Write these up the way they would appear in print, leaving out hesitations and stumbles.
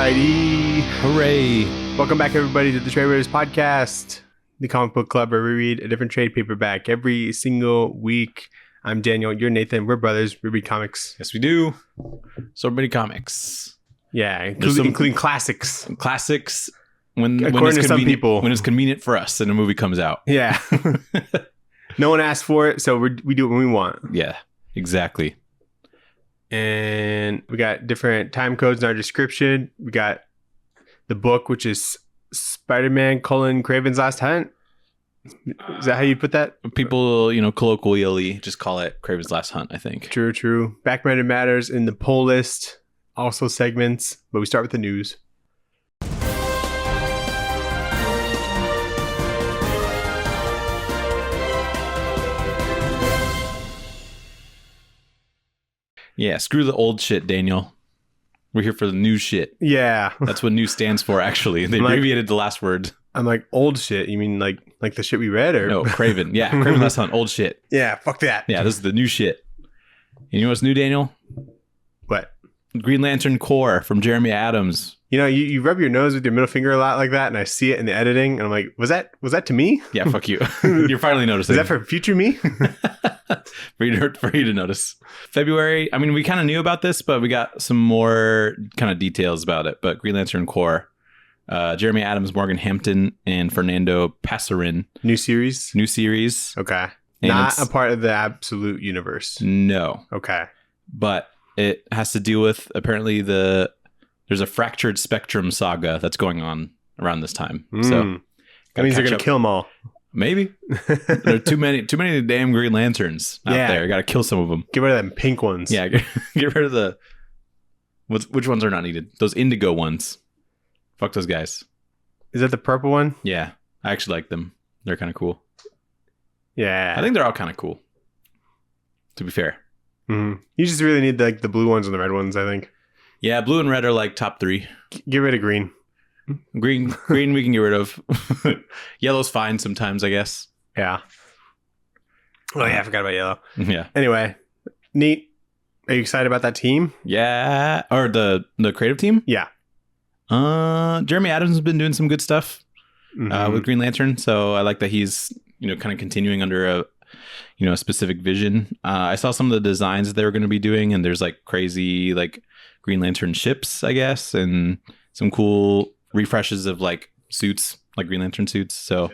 Alrighty. Hooray. Welcome back, everybody, to the Tradewaiters podcast, the comic book club where we read a different trade paperback every single week. I'm Daniel. You're Nathan. We're brothers. We read comics. Yes, we do. So many comics. Yeah, including classics. Classics when According it's to some people. When it's convenient for us and a movie comes out. Yeah. No one asked for it, so we do it when we want. Yeah, exactly. And we got different time codes in our description. We got the book, which is Spider-Man: Kraven's Last Hunt. Is that how you put that? People, colloquially just call it Kraven's Last Hunt, I think. True. Background matters in the poll list. Also segments, but we start with the news. Yeah, screw the old shit, Daniel. We're here for the new shit. Yeah. That's what new stands for, actually. They abbreviated the last word. I'm like, old shit? You mean like the shit we read? Or No, Kraven. Yeah, Kraven Last Hunt, old shit. Yeah, fuck that. Yeah, this is the new shit. You know what's new, Daniel? What? Green Lantern Corps from Jeremy Adams. You rub your nose with your middle finger a lot like that, and I see it in the editing, and I'm like, was that to me? Yeah, fuck you. You're finally noticing. Is that for future me? for you to notice. February, I mean, we kind of knew about this, but we got some more kind of details about it. But Green Lantern Corps, Jeremy Adams, Morgan Hampton, and Fernando Passarin. New series? New series. Okay. And not a part of the Absolute Universe. No. Okay. But it has to deal with, apparently, there's a fractured spectrum saga that's going on around this time. So that means they're going to kill them all. Maybe. There are too many damn Green Lanterns out there. You got to kill some of them. Get rid of them pink ones. Yeah, get rid of which ones are not needed? Those indigo ones. Fuck those guys. Is that the purple one? Yeah, I actually like them. They're kind of cool. Yeah. I think they're all kind of cool, to be fair. Mm-hmm. You just really need the blue ones and the red ones, I think. Yeah, blue and red are like top 3. Get rid of green. Green we can get rid of. Yellow's fine sometimes, I guess. Yeah. Oh yeah, I forgot about yellow. Yeah. Anyway, neat. Are you excited about that team? Yeah. Or the creative team? Yeah. Jeremy Adams has been doing some good stuff with Green Lantern, so I like that he's kind of continuing under a specific vision. I saw some of the designs that they were going to be doing, and there's like crazy like Green Lantern ships, I guess, and some cool refreshes of like suits, like Green Lantern suits. So,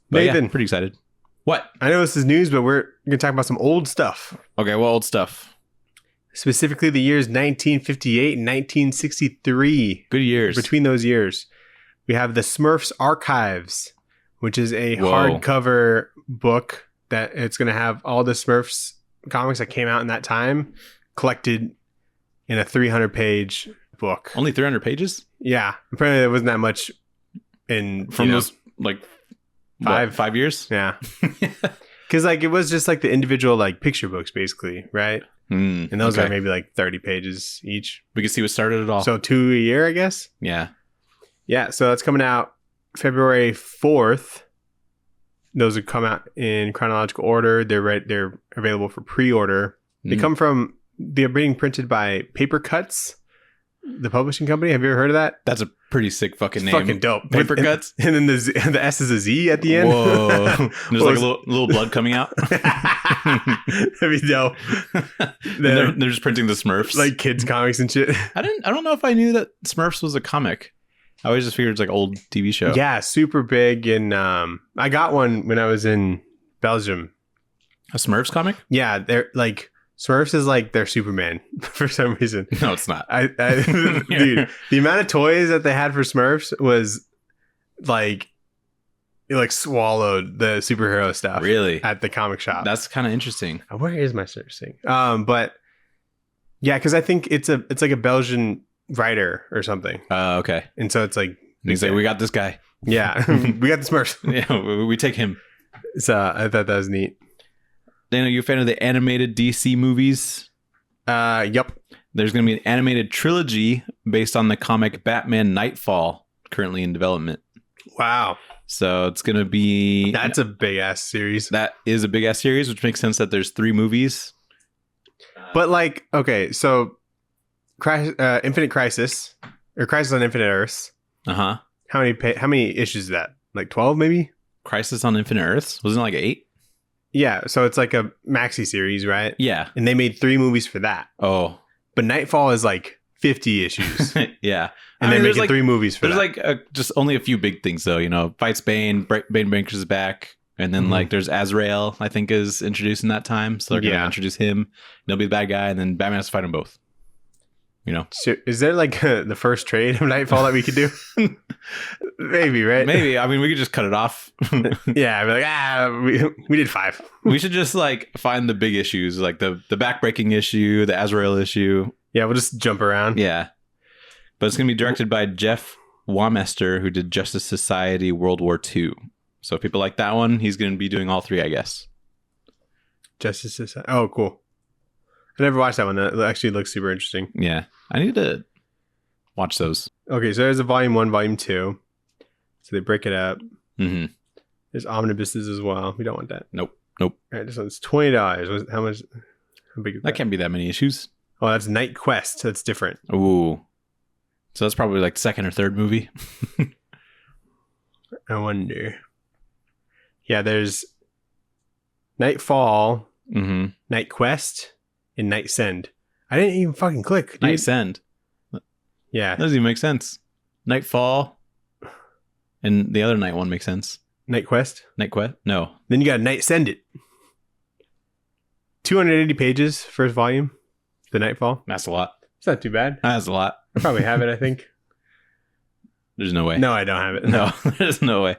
Nathan, pretty excited. What? I know this is news, but we're going to talk about some old stuff. Okay, well, old stuff. Specifically the years 1958 and 1963. Good years. Between those years, we have the Smurfs Archives, which is a hardcover book that it's going to have all the Smurfs comics that came out in that time collected in a 300-page book. Only 300 pages? Yeah. Apparently there wasn't that much from those like 5 years? Yeah. Because it was just like the individual like picture books basically, right? And those are maybe like 30 pages each. We can see what started it all. So 2 a year, I guess? Yeah. Yeah, so that's coming out February 4th. Those would come out in chronological order. They're available for pre-order. They come from, they're being printed by Paper Cuts, the publishing company. Have you ever heard of that? That's a pretty sick fucking name. Fucking dope. Paper Cuts. And then the S is a Z at the end. Whoa. There's like a little blood coming out. That'd be dope. They're just printing the Smurfs. Like kids comics and shit. I don't know if I knew that Smurfs was a comic. I always just figured it's like old TV show. Yeah, super big. And I got one when I was in Belgium. A Smurfs comic? Yeah, they're like Smurfs is like their Superman for some reason. No, it's not. Dude, the amount of toys that they had for Smurfs was like it swallowed the superhero stuff. Really? At the comic shop. That's kind of interesting. Where is my search thing? But yeah, because I think it's like a Belgian writer or something. Okay. And so it's like he's like, we got this guy. Yeah, we got the Smurfs. Yeah, we take him. So I thought that was neat. Daniel, you a fan of the animated DC movies? Yep. There's going to be an animated trilogy based on the comic Batman Nightfall, currently in development. Wow. So it's going to be... That's a big-ass series. That is a big-ass series, which makes sense that there's 3 movies. But okay, so Infinite Crisis or Crisis on Infinite Earths. Uh-huh. How many issues is that? Like 12 maybe? Crisis on Infinite Earths? Wasn't it like 8? Yeah, so it's like a maxi series, right? Yeah. And they made 3 movies for that. Oh. But Nightfall is like 50 issues. Yeah. And they're making 3 movies for that. There's like just only a few big things though, you know. Fights Bane, Bane Breakers is back. And then like there's Azrael, I think, is introduced in that time. So they're going to introduce him. He'll be the bad guy. And then Batman has to fight them both. You know, so is there like the first trade of Nightfall that we could do? Maybe, right? Maybe. I mean, we could just cut it off. Yeah, I'd be like, we did 5. We should just like find the big issues, like the backbreaking issue, the Azrael issue. Yeah, we'll just jump around. Yeah, but it's gonna be directed by Jeff Wamester, who did Justice Society World War II. So if people like that one, he's gonna be doing all 3, I guess. Justice Society. Oh, cool. I never watched that one. That actually looks super interesting. Yeah, I need to watch those. Okay, so there's a volume 1, volume 2. So they break it up. Mm-hmm. There's omnibuses as well. We don't want that. Nope. All right, this one's $20. How much? How big is That can't be that many issues. Oh, that's Night Quest. That's different. Ooh. So that's probably like the 2nd or 3rd movie. I wonder. Yeah, there's Nightfall, Night Quest, and Night Send. I didn't even fucking click. Dude. Night Send. Yeah. That doesn't even make sense. Nightfall. And the other night one makes sense. Night Quest? Night Quest? No. Then you got Night Send It. 280 pages, first volume. The Nightfall. That's a lot. It's not too bad. That's a lot. I probably have it, I think. There's no way. No, I don't have it. No, there's no way.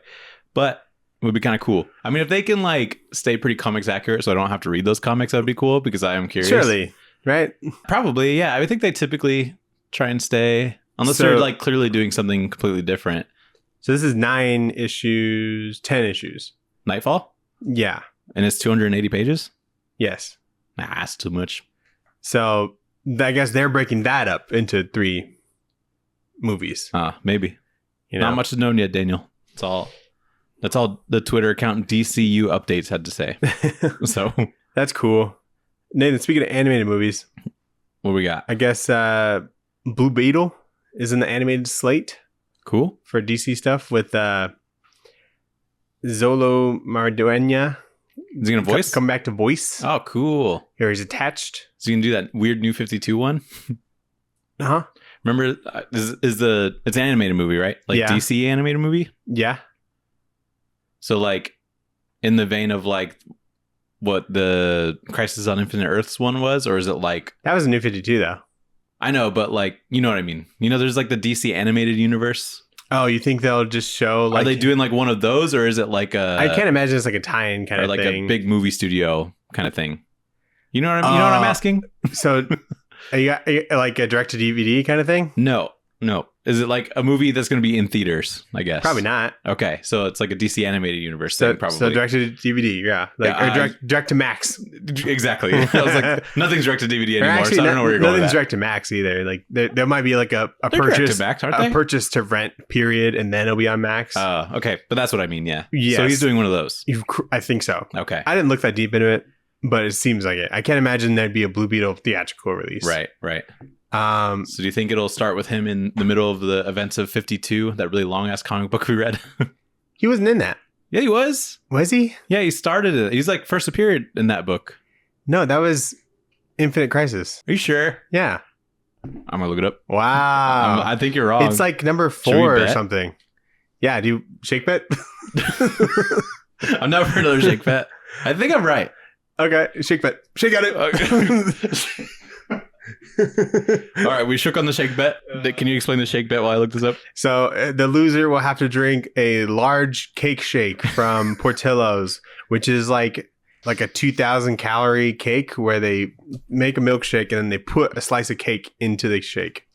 But it would be kind of cool. I mean, if they can like stay pretty comics accurate so I don't have to read those comics, that would be cool because I am curious. Surely, right? Probably, yeah. I think they typically try and stay, unless they're like clearly doing something completely different. So this is 9 issues, 10 issues. Nightfall? Yeah. And it's 280 pages? Yes. Nah, that's too much. So I guess they're breaking that up into 3 movies. Maybe. You know? Not much is known yet, Daniel. That's all the Twitter account DCU updates had to say. So that's cool. Nathan, speaking of animated movies, what we got? I guess Blue Beetle is in the animated slate. Cool. For DC stuff with Zolo Marduena. Is he gonna voice? Come back to voice. Oh, cool. Here he's attached. Is he gonna do that weird New 52 one? Uh-huh. Remember, it's an animated movie, right? Like DC animated movie? Yeah. So like in the vein of like what the Crisis on Infinite Earths one was, or is it like... That was a New 52 though. I know, but like, you know what I mean? You know, there's like the DC animated universe. Oh, you think they'll just show like... Are they doing like one of those, or is it like a... I can't imagine it's like a tie-in kind of like thing. A big movie studio kind of thing. You know what you know what I'm asking? So, are you like a direct-to-DVD kind of thing? No. Is it like a movie that's going to be in theaters, I guess? Probably not. Okay, so it's like a DC animated universe thing, probably. So direct-to-DVD, yeah. Or direct-to-Max. Exactly. I was like, nothing's direct-to-DVD anymore, actually, so I don't know where you're going with nothing's that. direct-to-Max either. Like, there might be like a They're purchase, direct-to-Max, aren't they? a purchase-to-rent period, and then it'll be on Max. Okay, but that's what I mean, yeah. Yes. So he's doing one of those. I think so. Okay. I didn't look that deep into it, but it seems like it. I can't imagine there'd be a Blue Beetle theatrical release. Right. So do you think it'll start with him in the middle of the events of 52, that really long-ass comic book we read? He wasn't in that. Yeah, he was. Was he? Yeah, he started it. He's like first appeared in that book. No, that was Infinite Crisis. Are you sure? Yeah. I'm going to look it up. Wow. I think you're wrong. It's like number 4 or something. Yeah, do you shake bet? I've never heard another shake bet. I think I'm right. Okay, shake bet. Shake at it. Okay. All right, we shook on the shake bet. Can you explain the shake bet while I look this up? So the loser will have to drink a large cake shake from Portillo's, which is like a 2,000 calorie cake where they make a milkshake and then they put a slice of cake into the shake.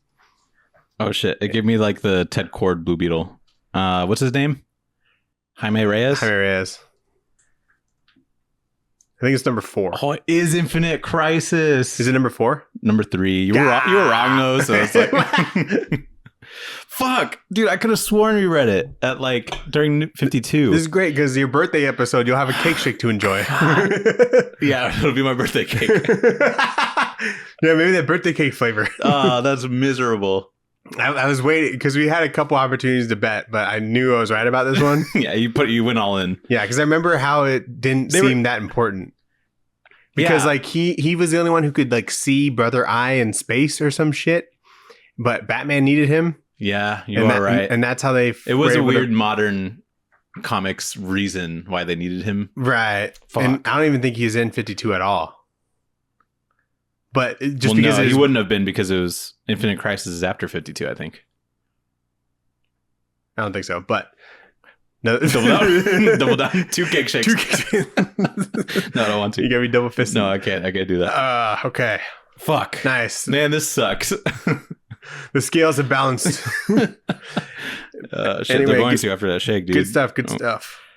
Oh shit! It gave me like the Ted Cord Blue Beetle. What's his name? Jaime Reyes. I think it's number 4. Oh, it is Infinite Crisis. Is it number 4? Number 3. You were wrong though. So it's like, fuck, dude. I could have sworn we read it at like during 52. This is great because your birthday episode, you'll have a cake shake to enjoy. Yeah, it'll be my birthday cake. Yeah, maybe that birthday cake flavor. Oh, that's miserable. I was waiting because we had a couple opportunities to bet, but I knew I was right about this one. Yeah, you went all in. Yeah, because I remember how it didn't seem that important. Because like he was the only one who could like see Brother Eye in space or some shit, but Batman needed him. Yeah, you are right. And that's how they. It was a weird modern comics reason why they needed him. Right. Fuck. And I don't even think he's in 52 at all. But just because he wouldn't have been because it was Infinite Crisis is after 52, I think. I don't think so, but no. Double down. Double down. 2 cake shakes. 2 cake No, I don't want to. You gotta be double fisted. No, I can't do that. Okay. Fuck. Nice. Man, this sucks. The scales have balanced. Shit, Anyway, they're going to after that shake, dude. Good stuff.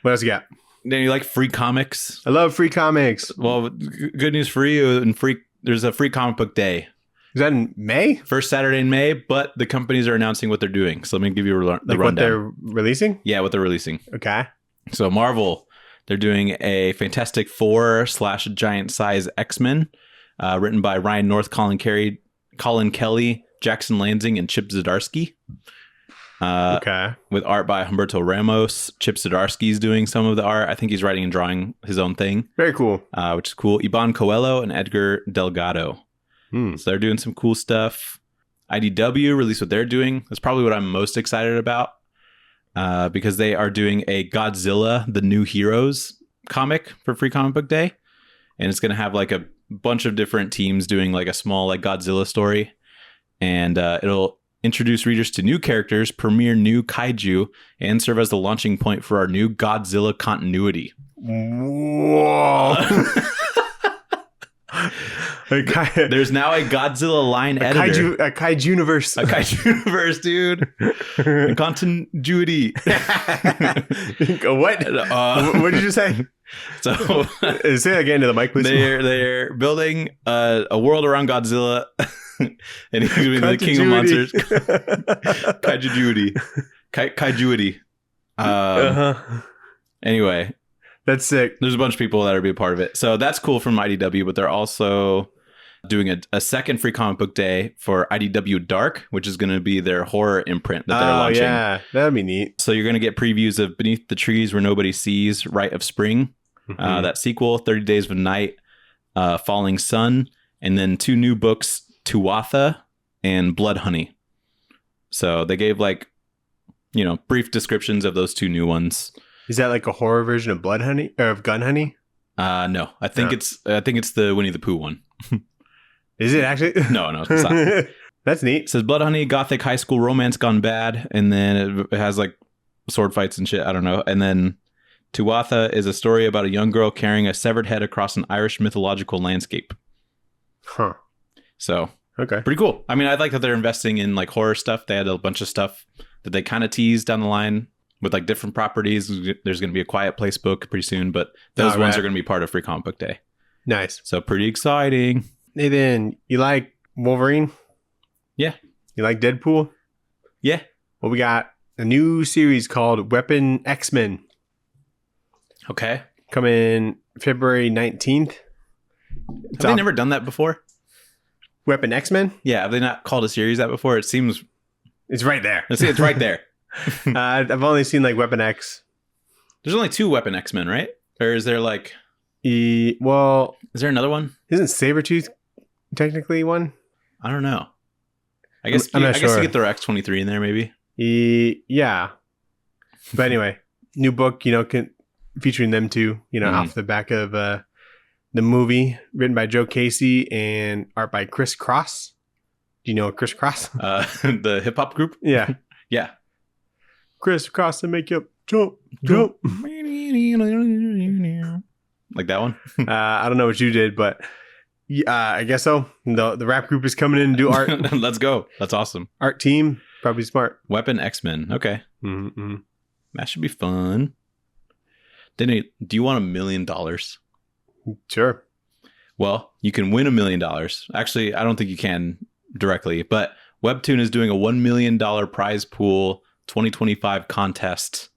What else you got? Dan, you like free comics? I love free comics. Well, good news for you. There's a free comic book day. Is that in May? First Saturday in May, but the companies are announcing what they're doing. So let me give you the rundown. What they're releasing? Yeah, what they're releasing. Okay. So Marvel, they're doing a Fantastic Four / Giant Size X-Men, written by Ryan North, Colin Kelly, Jackson Lansing, and Chip Zdarsky. Okay. With art by Humberto Ramos. Chip Zdarsky's doing some of the art. I think he's writing and drawing his own thing. Very cool. Which is cool. Iban Coelho and Edgar Delgado. So they're doing some cool stuff. IDW released what they're doing. That's probably what I'm most excited about. Because they are doing a Godzilla, The New Heroes comic for Free Comic Book Day. And it's going to have like a bunch of different teams doing like a small like Godzilla story. And it'll introduce readers to new characters, premiere new kaiju, and serve as the launching point for our new Godzilla continuity. Whoa. There's now a Godzilla line editor. A kaiju universe. A kaiju universe, dude. A continuity. What? What did you say? So say that again to the mic, please. They're building a world around Godzilla, and he's doing the King of Monsters. Kaijuity. Anyway, that's sick. There's a bunch of people that are be a part of it, so that's cool from IDW. But they're also doing a second Free Comic Book Day for IDW Dark, which is going to be their horror imprint that they're launching. Yeah, that'd be neat. So you're going to get previews of Beneath the Trees Where Nobody Sees, Rite of Spring, that sequel, 30 Days of Night, Falling Sun, and then 2 new books, Tuatha and Blood Honey. So they gave like, brief descriptions of those 2 new ones. Is that like a horror version of Blood Honey or of Gun Honey? No, I think it's the Winnie the Pooh one. Is it actually? No, it's not. That's neat. It says Blood Honey, gothic high school romance gone bad, and then it has like sword fights and shit. I don't know. And then Tuatha is a story about a young girl carrying a severed head across an Irish mythological landscape. Huh. So okay, pretty cool. I mean, I like that they're investing in like horror stuff. They had a bunch of stuff that they kind of teased down the line with like different properties. There's going to be a Quiet Place book pretty soon, but those ones are going to be part of Free Comic Book Day. Nice. So pretty exciting. Nathan, you like Wolverine? Yeah. You like Deadpool? Yeah. Well, we got a new series called Weapon X-Men. Okay. Coming February 19th. Have they never done that before? Weapon X-Men? Yeah. Have they not called a series that before? It seems... It's right there. It's right there. I've only seen like Weapon X. There's only 2 Weapon X-Men, right? Or is there like... Well... Is there another one? Isn't Sabretooth technically one? I don't know. I guess I'm not I sure. guess you get the X-23 in there, maybe. Yeah. But anyway, new book, featuring them two, off the back of the movie, written by Joe Casey and art by Chris Cross. Do you know Chris Cross? The hip hop group? Yeah. Yeah. Chris Cross to make you jump. Like that one? I don't know what you did, but I guess so. The rap group is coming in to do art. Let's go. That's awesome. Art team, probably smart. Weapon X-Men. Okay. Mm-hmm. That should be fun. Do you want $1 million? Sure. Well, you can win $1 million. Actually, I don't think you can directly, but Webtoon is doing a $1 million prize pool 2025 contest.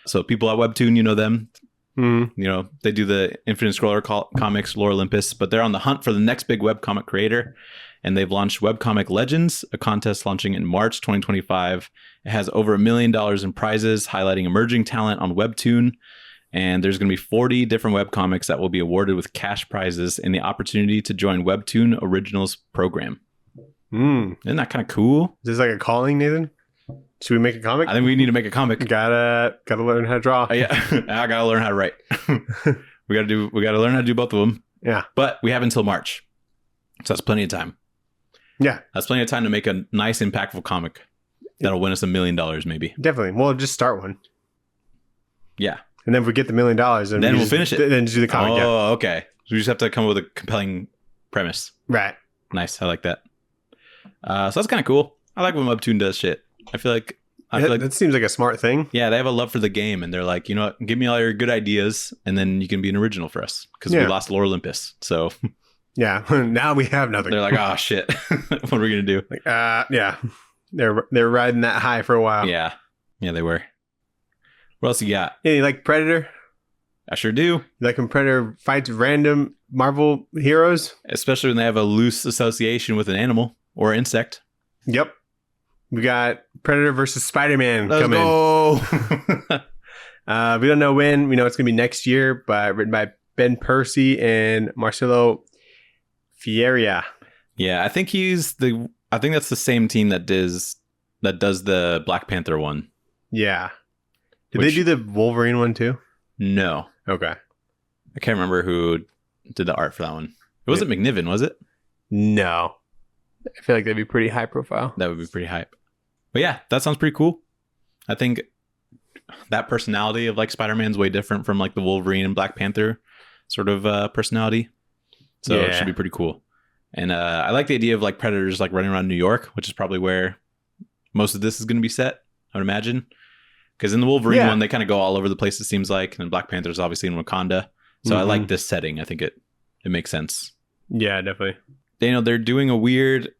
So people at Webtoon, you know them. Mm-hmm. They do the Infinite Scroller comics, Lore Olympus, but they're on the hunt for the next big webcomic creator. And they've launched Webcomic Legends, a contest launching in March 2025. It has over $1 million in prizes, highlighting emerging talent on Webtoon. And there's going to be 40 different webcomics that will be awarded with cash prizes and the opportunity to join Webtoon Originals program. Isn't that kind of cool? Is this like a calling, Nathan? Should we make a comic? I think we need to make a comic. Gotta learn how to draw. Yeah, I gotta learn how to write. We gotta learn how to do both of them. Yeah, but we have until March, so that's plenty of time. Yeah, that's plenty of time to make a nice, impactful comic that'll win us $1 million, maybe. Definitely. We'll just start one. Yeah, and then if we get the $1 million, then we'll finish it. Then just do the comic. Oh, okay. So we just have to come up with a compelling premise. Right. Nice. I like that. So that's kind of cool. I like when Webtoon does shit. I feel like that seems like a smart thing. Yeah, they have a love for the game, and they're like, you know what? Give me all your good ideas, and then you can be an original for us because we lost Lore Olympus. So yeah, now we have nothing. They're like, oh shit, what are we gonna do? Like, yeah, they're riding that high for a while. Yeah, they were. What else you got? Yeah, you like Predator? I sure do. You like when Predator fights random Marvel heroes, especially when they have a loose association with an animal or insect. Yep. We got Predator versus Spider-Man coming. Let's go. We don't know when. We know it's going to be next year, but written by Ben Percy and Marcelo Fieria. Yeah, I think that's the same team that does the Black Panther one. Yeah. Did they do the Wolverine one too? No. Okay. I can't remember who did the art for that one. It wasn't McNiven, was it? No. I feel like that'd be pretty high profile. That would be pretty hype. But yeah, that sounds pretty cool. I think that personality of like Spider-Man's way different from like the Wolverine and Black Panther sort of personality. So it should be pretty cool. And I like the idea of like Predators like running around New York, which is probably where most of this is going to be set, I would imagine. Because in the Wolverine one, they kind of go all over the place, it seems like. And Black Panther's obviously in Wakanda. So I like this setting. I think it makes sense. Yeah, definitely. Daniel, they're doing a weird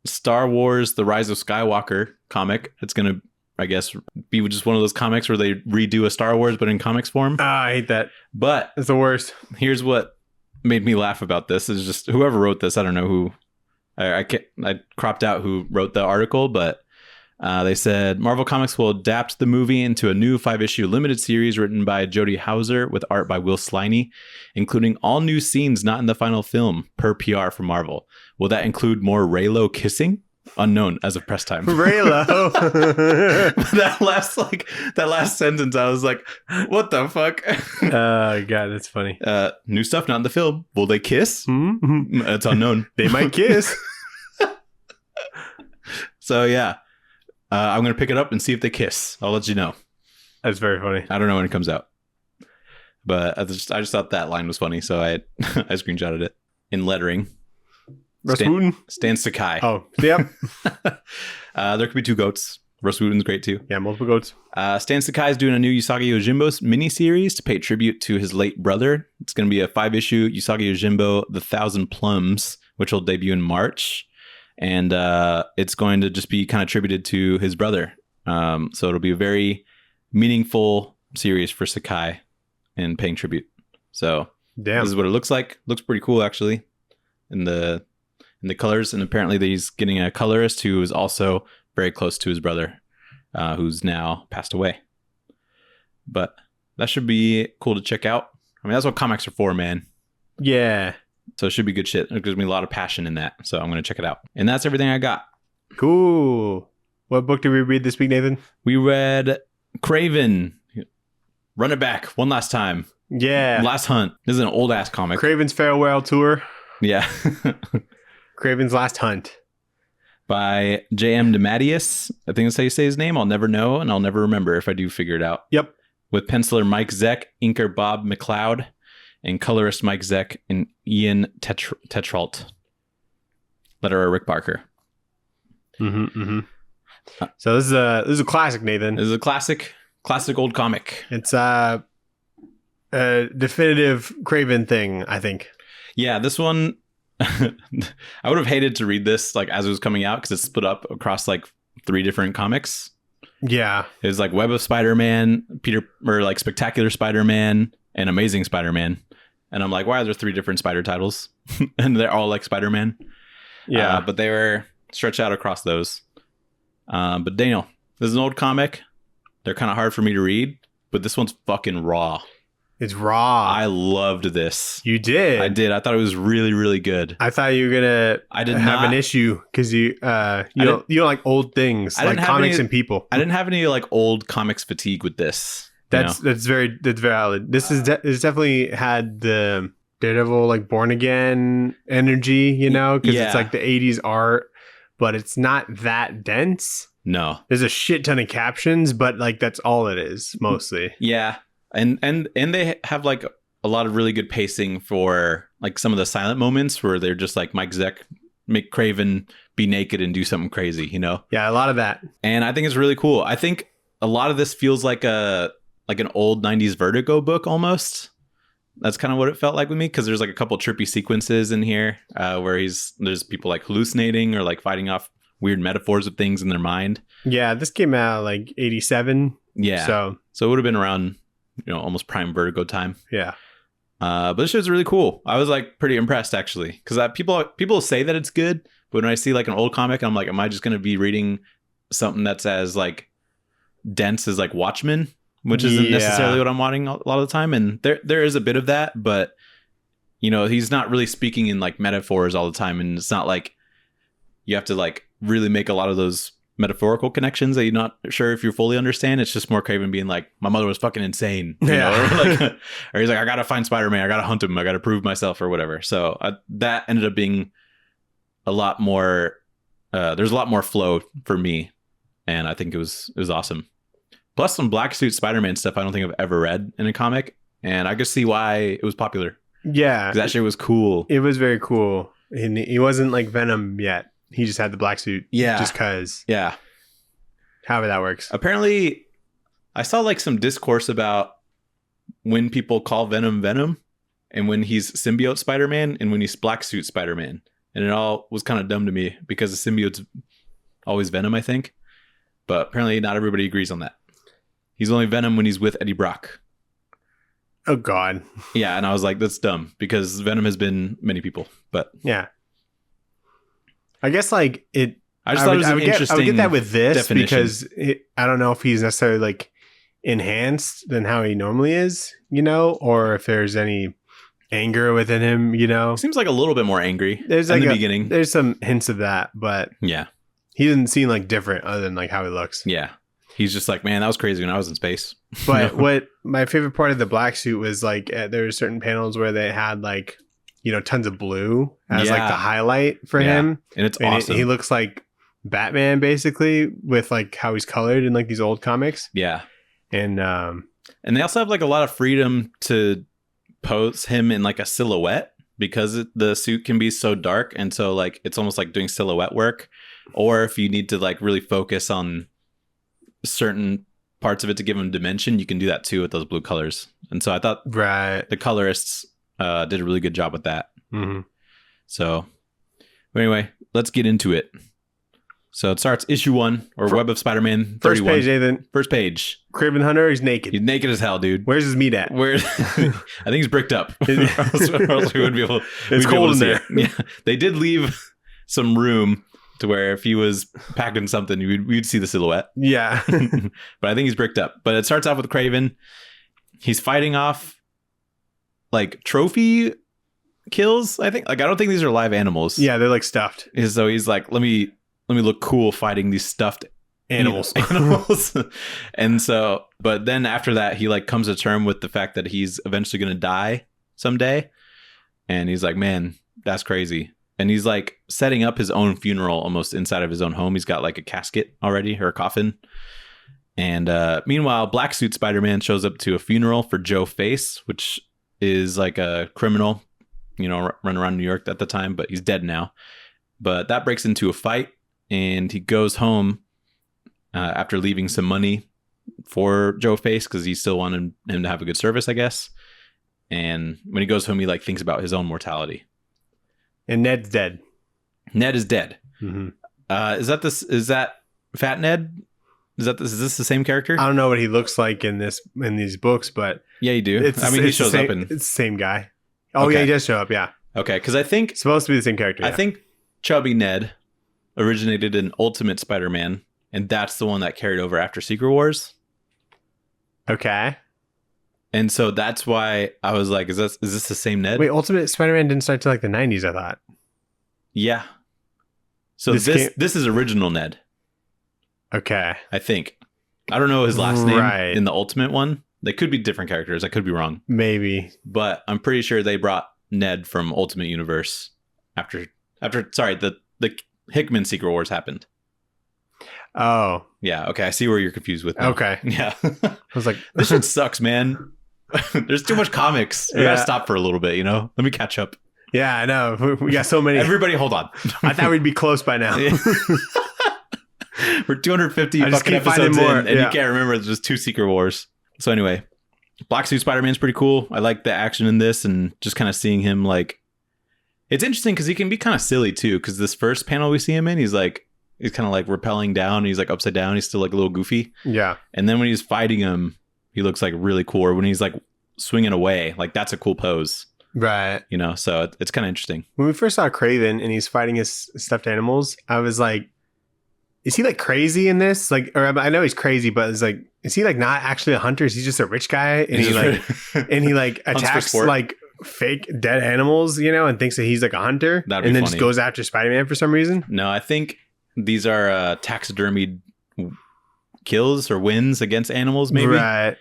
Star Wars The Rise of Skywalker comic. It's going to, I guess, be just one of those comics where they redo a Star Wars, but in comics form. I hate that. But it's the worst. Here's what made me laugh about this is just whoever wrote this. I don't know who. I cropped out who wrote the article, but they said Marvel Comics will adapt the movie into a new 5-issue limited series written by Jody Houser with art by Will Sliney, including all new scenes not in the final film, per PR from Marvel. Will that include more Raylo kissing? Unknown as of press time. Raylo. that last sentence, I was like, what the fuck? Oh, God, that's funny. New stuff not in the film. Will they kiss? Mm-hmm. It's unknown. They might kiss. So, yeah. I'm going to pick it up and see if they kiss. I'll let you know. That's very funny. I don't know when it comes out. But I just thought that line was funny, so I screenshotted it in lettering. Stan Sakai. Oh, yep. There could be 2 goats. Rasputin's great too. Yeah, multiple goats. Stan Sakai is doing a new Usagi Yojimbo miniseries to pay tribute to his late brother. It's going to be a 5-issue Usagi Yojimbo, The Thousand Plums, which will debut in March. And it's going to just be kind of attributed to his brother. So it'll be a very meaningful series for Sakai and paying tribute. So this is what it looks like. Looks pretty cool, actually, in the colors. And apparently he's getting a colorist who is also very close to his brother, who's now passed away. But that should be cool to check out. I mean, that's what comics are for, man. Yeah. So it should be good shit. There's going to be a lot of passion in that. So I'm going to check it out. And that's everything I got. Cool. What book did we read this week, Nathan? We read Kraven. Run it back one last time. Yeah. Last Hunt. This is an old ass comic. Kraven's Farewell Tour. Yeah. Kraven's Last Hunt. By J.M. DeMatteis. I think that's how you say his name. I'll never know, and I'll never remember if I do figure it out. Yep. With penciler Mike Zeck, inker Bob McLeod, and colorist Mike Zeck and Ian Tetrault. Letterer Rick Barker. So this is a classic, Nathan. This is a classic old comic. It's a definitive Kraven thing, I think. Yeah, this one I would have hated to read this like as it was coming out because it's split up across like 3 different comics. Yeah. It was like Web of Spider-Man, like Spectacular Spider-Man, and Amazing Spider-Man. And I'm like, why are there 3 different Spider titles? And they're all like Spider-Man. Yeah. But they were stretched out across those. But Daniel, this is an old comic. They're kind of hard for me to read, but this one's fucking raw. It's raw. I loved this. You did. I did. I thought it was really, really good. I thought you were gonna have an issue because you don't like old things like comics and people. I didn't have any like old comics fatigue with this. That's very valid. This is definitely had the Daredevil like Born Again energy, because it's like the 80s art, but it's not that dense. No, there's a shit ton of captions, but like that's all it is mostly. Yeah. And they have like a lot of really good pacing for like some of the silent moments where they're just like Mike Zeck make Kraven be naked and do something crazy, Yeah, a lot of that. And I think it's really cool. I think a lot of this feels like an old 90s Vertigo book almost. That's kind of what it felt like with me, because there's like a couple trippy sequences in here where there's people like hallucinating or like fighting off weird metaphors of things in their mind. Yeah, this came out like 87. Yeah. So it would have been around almost prime Vertigo time. Yeah. But this show's really cool. I was like pretty impressed actually, because people say that it's good, but when I see like an old comic, I'm like, am I just going to be reading something that's as like dense as like Watchmen, which isn't necessarily what I'm wanting a lot of the time. And there is a bit of that, but he's not really speaking in like metaphors all the time, and it's not like you have to like really make a lot of those metaphorical connections that you're not sure if you fully understand. It's just more Kraven being like, my mother was fucking insane, or he's like, I gotta find Spider-Man, I gotta hunt him, I gotta prove myself or whatever. So that ended up being a lot more there's a lot more flow for me, and I think it was awesome. Plus some Black Suit Spider-Man stuff I don't think I've ever read in a comic, and I could see why it was popular. Yeah, that shit was cool. It was very cool. And he wasn't like Venom yet. He just had the black suit. Yeah. Just cause. Yeah. However that works. Apparently, I saw like some discourse about when people call Venom Venom, and when he's symbiote Spider-Man, and when he's black suit Spider-Man. And it all was kind of dumb to me because the symbiote's always Venom, I think. But apparently not everybody agrees on that. He's only Venom when he's with Eddie Brock. Oh, God. Yeah. And I was like, that's dumb, because Venom has been many people. But yeah. I guess like it. I just thought it was interesting. I would get that with this definition. Because I don't know if he's necessarily like enhanced than how he normally is, or if there's any anger within him, Seems like a little bit more angry in the beginning. There's some hints of that, but yeah, he doesn't seem like different other than like how he looks. Yeah, he's just like, man, that was crazy when I was in space. But what my favorite part of the black suit was like there were certain panels where they had like tons of blue as like the highlight for him, and it's awesome. He looks like Batman basically with like how he's colored in like these old comics. Yeah, and they also have like a lot of freedom to pose him in like a silhouette, because the suit can be so dark, and so like it's almost like doing silhouette work. Or if you need to like really focus on certain parts of it to give him dimension, you can do that too with those blue colors. And so I thought the colorists did a really good job with that. Mm-hmm. So anyway, let's get into it. So it starts issue 1, or Web of Spider-Man 31. First page, Nathan. First page. Kraven the Hunter, he's naked. He's naked as hell, dude. Where's his meat at? I think he's bricked up. Or else we would be able, it's cold in there. Yeah. They did leave some room to where if he was packed in something, we'd see the silhouette. Yeah. But I think he's bricked up. But it starts off with Kraven. He's fighting off like trophy kills, I think. Like, I don't think these are live animals. Yeah, they're like stuffed. So he's like, let me look cool fighting these stuffed animals. And so, but then after that, he like comes to term with the fact that he's eventually going to die someday. And he's like, man, that's crazy. And he's like setting up his own funeral almost inside of his own home. He's got like a casket already, or a coffin. And meanwhile, Black Suit Spider-Man shows up to a funeral for Joe Face, which is like a criminal, running around New York at the time, but he's dead now. But that breaks into a fight, and he goes home after leaving some money for Joe Face because he still wanted him to have a good service, I guess. And when he goes home, he like thinks about his own mortality. And Ned's dead. Ned is dead. Mm-hmm. Is that Fat Ned? Is this the same character? I don't know what he looks like in these books, but yeah, you do. He shows up in. It's the same guy. Oh, okay. Yeah, he does show up. Yeah. Okay, because I think it's supposed to be the same character. I think chubby Ned originated in Ultimate Spider-Man, and that's the one that carried over after Secret Wars. Okay. And so that's why I was like, is this the same Ned? Wait, Ultimate Spider-Man didn't start till like the 90s, I thought. Yeah. So this is original Ned. Okay. I think. I don't know his last name Right. in the Ultimate one. They could be different characters. I could be wrong. Maybe. But I'm pretty sure they brought Ned from Ultimate Universe after the Hickman Secret Wars happened. Oh. Yeah, okay. I see where you're confused with now. Okay. Yeah. I was like, This shit sucks, man. There's too much comics. We gotta stop for a little bit, you know? Let me catch up. yeah, I know. We got so many. Everybody hold on. I thought we'd be close by now. We're 250 I just fucking keep finding episodes more, in, and yeah. you can't remember there's 2 Secret Wars. So anyway, Black Suit Spider-Man's pretty cool. I like the action in this and just kind of seeing him like... It's interesting because he can be kind of silly too, because this first panel we see him in, he's kind of like rappelling down. He's like upside down. He's still like a little goofy. Yeah. And then when he's fighting him, he looks like really cool. Or when he's like swinging away, like that's a cool pose. Right. You know, so it's kind of interesting. When we first saw Kraven and he's fighting his stuffed animals, I was like, is he like crazy in this? Like, or I know he's crazy, but it's like, is he like not actually a hunter? Is he just a rich guy? And he like attacks like fake dead animals, you know, and thinks that he's like a hunter. That'd be and then funny. just goes after Spider-Man for some reason. No, I think these are taxidermied kills or wins against animals, maybe. Right.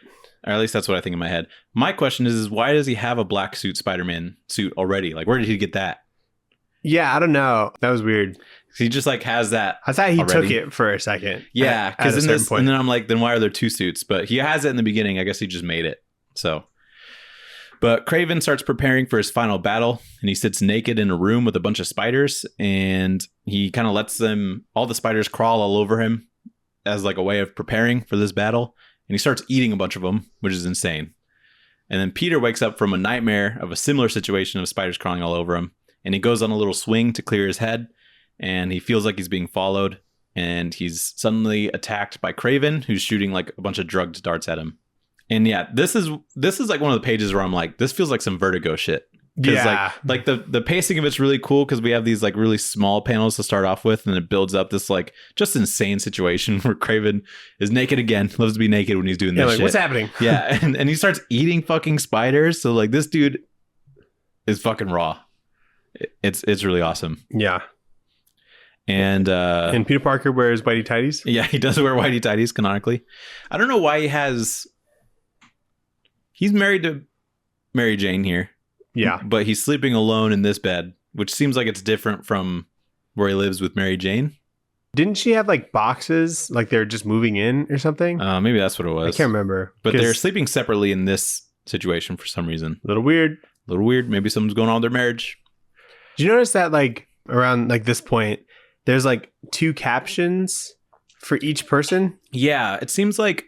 Or at least that's what I think in my head. My question is why does he have a black suit Spider-Man suit already? Like, where did he get that? Yeah, I don't know. That was weird. He just like has that. I thought he already. took it for a second. Yeah, because in this, point. and then I'm like, then why are there 2 suits? But he has it in the beginning. I guess he just made it. So, but Kraven starts preparing for his final battle, and he sits naked in a room with a bunch of spiders, and he kind of lets all the spiders crawl all over him as like a way of preparing for this battle. And he starts eating a bunch of them, which is insane. And then Peter wakes up from a nightmare of a similar situation of spiders crawling all over him, and he goes on a little swing to clear his head. And he feels like he's being followed, and he's suddenly attacked by Kraven, who's shooting like a bunch of drugged darts at him. And yeah, this is like one of the pages where I'm like, this feels like some Vertigo shit. Yeah, like the pacing of it's really cool because we have these like really small panels to start off with, and it builds up this like just insane situation where Kraven is naked again, loves to be naked when he's doing this shit. What's happening? Yeah, and he starts eating fucking spiders. So like this dude is fucking raw. It's really awesome. Yeah. And Peter Parker wears whitey tighties. Yeah, he does wear whitey tighties canonically. I don't know why he's married to Mary Jane here. Yeah. But he's sleeping alone in this bed, which seems like it's different from where he lives with Mary Jane. Didn't she have like boxes, like they're just moving in or something? Maybe that's what it was. I can't remember. But they're sleeping separately in this situation for some reason. A little weird. Maybe something's going on with their marriage. Did you notice that like around like this point, there's like 2 captions for each person? Yeah, it seems like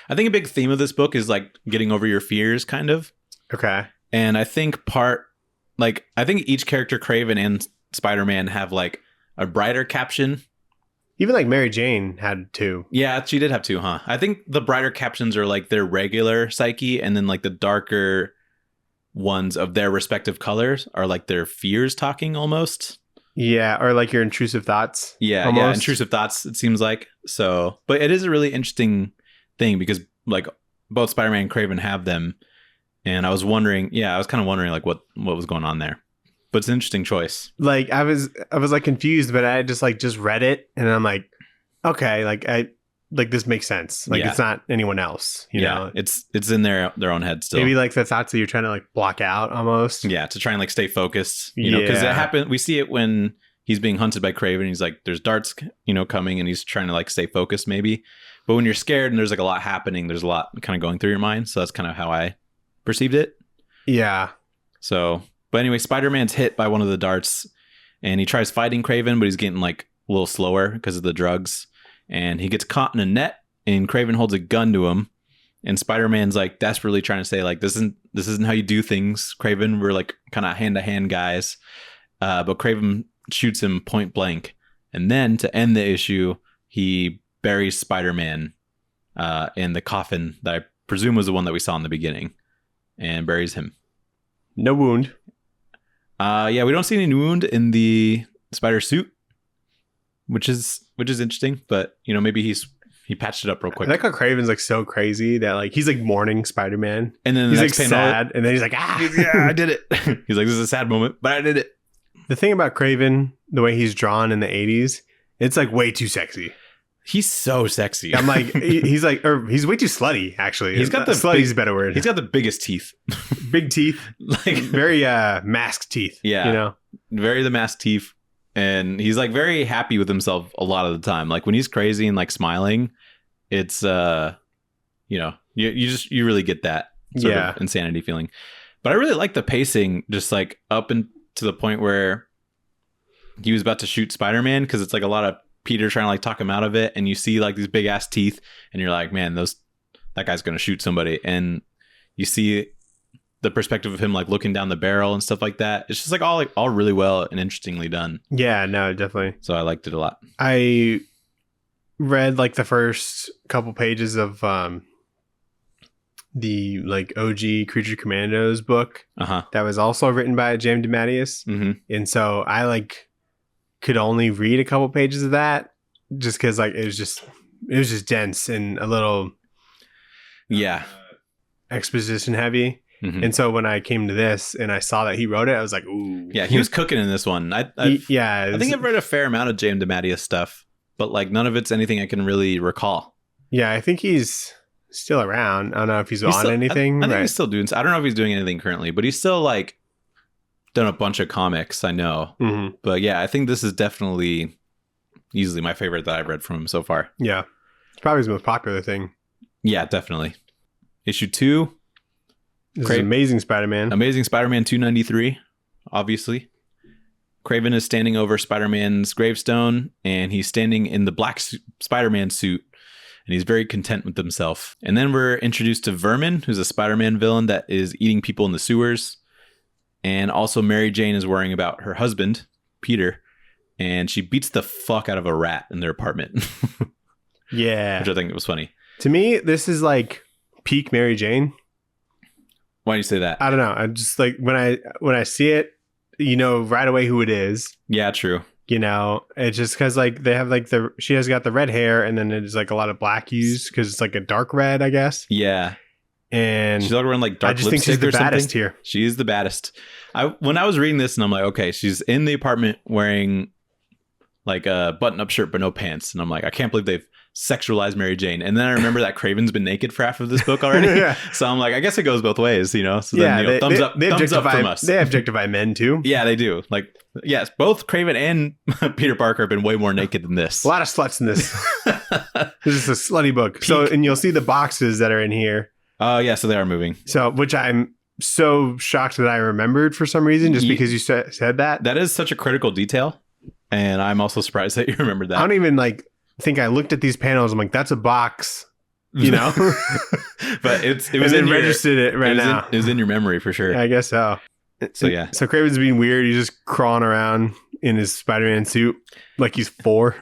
I think a big theme of this book is like getting over your fears, kind of. Okay. And I think I think each character, Kraven and Spider-Man, have like a brighter caption. Even like Mary Jane had 2. Yeah, she did have 2, huh? I think the brighter captions are like their regular psyche, and then like the darker ones of their respective colors are like their fears talking almost. Yeah, or like your intrusive thoughts. Yeah, almost. Yeah, intrusive thoughts, it seems like. So, but it is a really interesting thing because like both Spider-Man and Kraven have them. And I was kind of wondering like what was going on there. But it's an interesting choice. Like I was like confused, but I just read it and I'm like, okay, like this makes sense. Like it's not anyone else, you know. It's in their own head still. Maybe like the thoughts that you're trying to like block out almost. Yeah, to try and like stay focused, you know, because it happened. We see it when he's being hunted by Kraven. He's like, there's darts, you know, coming, and he's trying to like stay focused maybe. But when you're scared and there's like a lot happening, there's a lot kind of going through your mind. So that's kind of how I perceived it. Yeah. So, but anyway, Spider-Man's hit by one of the darts, and he tries fighting Kraven, but he's getting like a little slower because of the drugs. And he gets caught in a net, and Kraven holds a gun to him, and Spider-Man's like desperately trying to say like, this isn't how you do things, Kraven. We're like kind of hand-to-hand guys. But Kraven shoots him point blank. And then to end the issue, he buries Spider-Man in the coffin that I presume was the one that we saw in the beginning, and buries him. No wound. Yeah, we don't see any wound in the spider suit, which is interesting. But maybe he patched it up real quick. I like how Kraven's like so crazy that like he's like mourning Spider-Man, and then he's like sad, and then he's like, yeah, I did it. He's like, this is a sad moment, but I did it. The thing about Kraven, the way he's drawn in the 80s, it's like way too sexy. He's so sexy. I'm like, he's like, or he's way too slutty. Actually, he's got the slutty's a better word. He's got the biggest teeth, big teeth, like very masked teeth. Yeah, very the masked teeth, and he's like very happy with himself a lot of the time. Like when he's crazy and like smiling, it's you really get that sort of insanity feeling. But I really like the pacing, just like up and to the point where he was about to shoot Spider-Man, because it's like a lot of Peter trying to like talk him out of it, and you see like these big ass teeth, and you're like, man, that guy's gonna shoot somebody, and you see the perspective of him like looking down the barrel and stuff like that. It's just like all really well and interestingly done. Yeah, no, definitely. So I liked it a lot. I read like the first couple pages of the like OG Creature Commandos book that was also written by James DeMatteis, and so I like could only read a couple pages of that just because like it was just dense and a little exposition heavy. And so when I came to this and I saw that he wrote it, I was like, ooh. Yeah, he was cooking in this one. I think I've read a fair amount of James DeMatteis stuff, but like none of it's anything I can really recall. Yeah, I think he's still around. I don't know if he's on still, anything. I think he's still doing. I don't know if he's doing anything currently, but he's still like done a bunch of comics. I know, but yeah, I think this is definitely easily my favorite that I've read from him so far. Yeah, it's probably his most popular thing. Yeah, definitely. Issue 2. This is Amazing Spider-Man. Amazing Spider-Man 293, obviously. Kraven is standing over Spider-Man's gravestone, and he's standing in the black Spider-Man suit, and he's very content with himself. And then we're introduced to Vermin, who's a Spider-Man villain that is eating people in the sewers. And also Mary Jane is worrying about her husband, Peter, and she beats the fuck out of a rat in their apartment. Yeah. Which I think was funny. To me, this is like peak Mary Jane. Why do you say that? I don't know. I'm just like when I see it, right away who it is. Yeah, true. It's just because like they have like she has got the red hair, and then there's like a lot of black used because it's like a dark red, I guess. Yeah. And she's all wearing like dark lipstick. I just think she's the baddest here. She is the baddest. When I was reading this, and I'm like, okay, she's in the apartment wearing like a button-up shirt but no pants, and I'm like, I can't believe they've sexualized Mary Jane. And then I remember that Kraven's been naked for half of this book already. Yeah. So I'm like, I guess it goes both ways, So then, thumbs up from us. They objectify men too. Yeah, they do. Like, yes, both Kraven and Peter Parker have been way more naked than this. A lot of sluts in this. This is a slutty book. So, and you'll see the boxes that are in here. Oh, yeah, so they are moving. So, which I'm so shocked that I remembered for some reason, just because you said that. That is such a critical detail, and I'm also surprised that you remembered that. I don't even think I looked at these panels. I'm like, that's a box, but it was registered it right now. It was in your memory for sure. I guess so. So yeah. So Kraven's being weird. He's just crawling around in his Spider-Man suit like he's 4.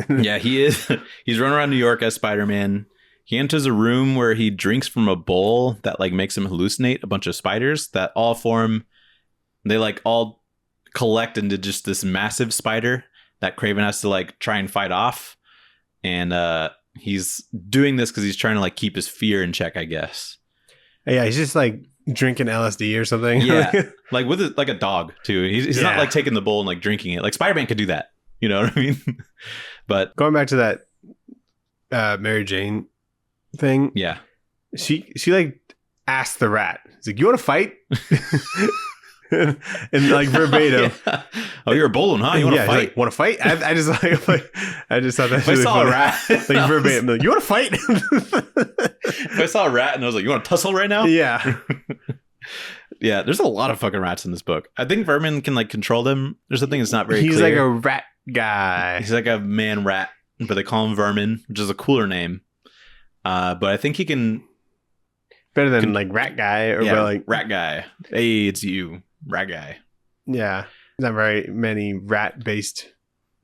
Yeah, he is. He's running around New York as Spider-Man. He enters a room where he drinks from a bowl that like makes him hallucinate a bunch of spiders that all form. They like all collect into just this massive spider that Kraven has to like try and fight off. And he's doing this because he's trying to like keep his fear in check, I guess. Yeah, he's just like drinking LSD or something. Yeah, like with like a dog too. He's not like taking the bowl and like drinking it. Like Spider-Man could do that. You know what I mean? But going back to that Mary Jane thing. Yeah, she like asked the rat. He's like, "You want to fight?" and like verbatim. Yeah. Oh, you're a bowling, huh? You want to fight? Like, want to fight? I just I just thought that. If I saw a rat, like verbatim, like, you want to fight? If I saw a rat and I was like, you want to tussle right now? Yeah. Yeah, there's a lot of fucking rats in this book. I think Vermin can like control them. There's something that's not very clear. He's like a rat guy. He's like a man rat, but they call him Vermin, which is a cooler name. But I think he can better than like rat guy or like rat guy. Hey, it's you, rat guy. Yeah, there's not very many rat based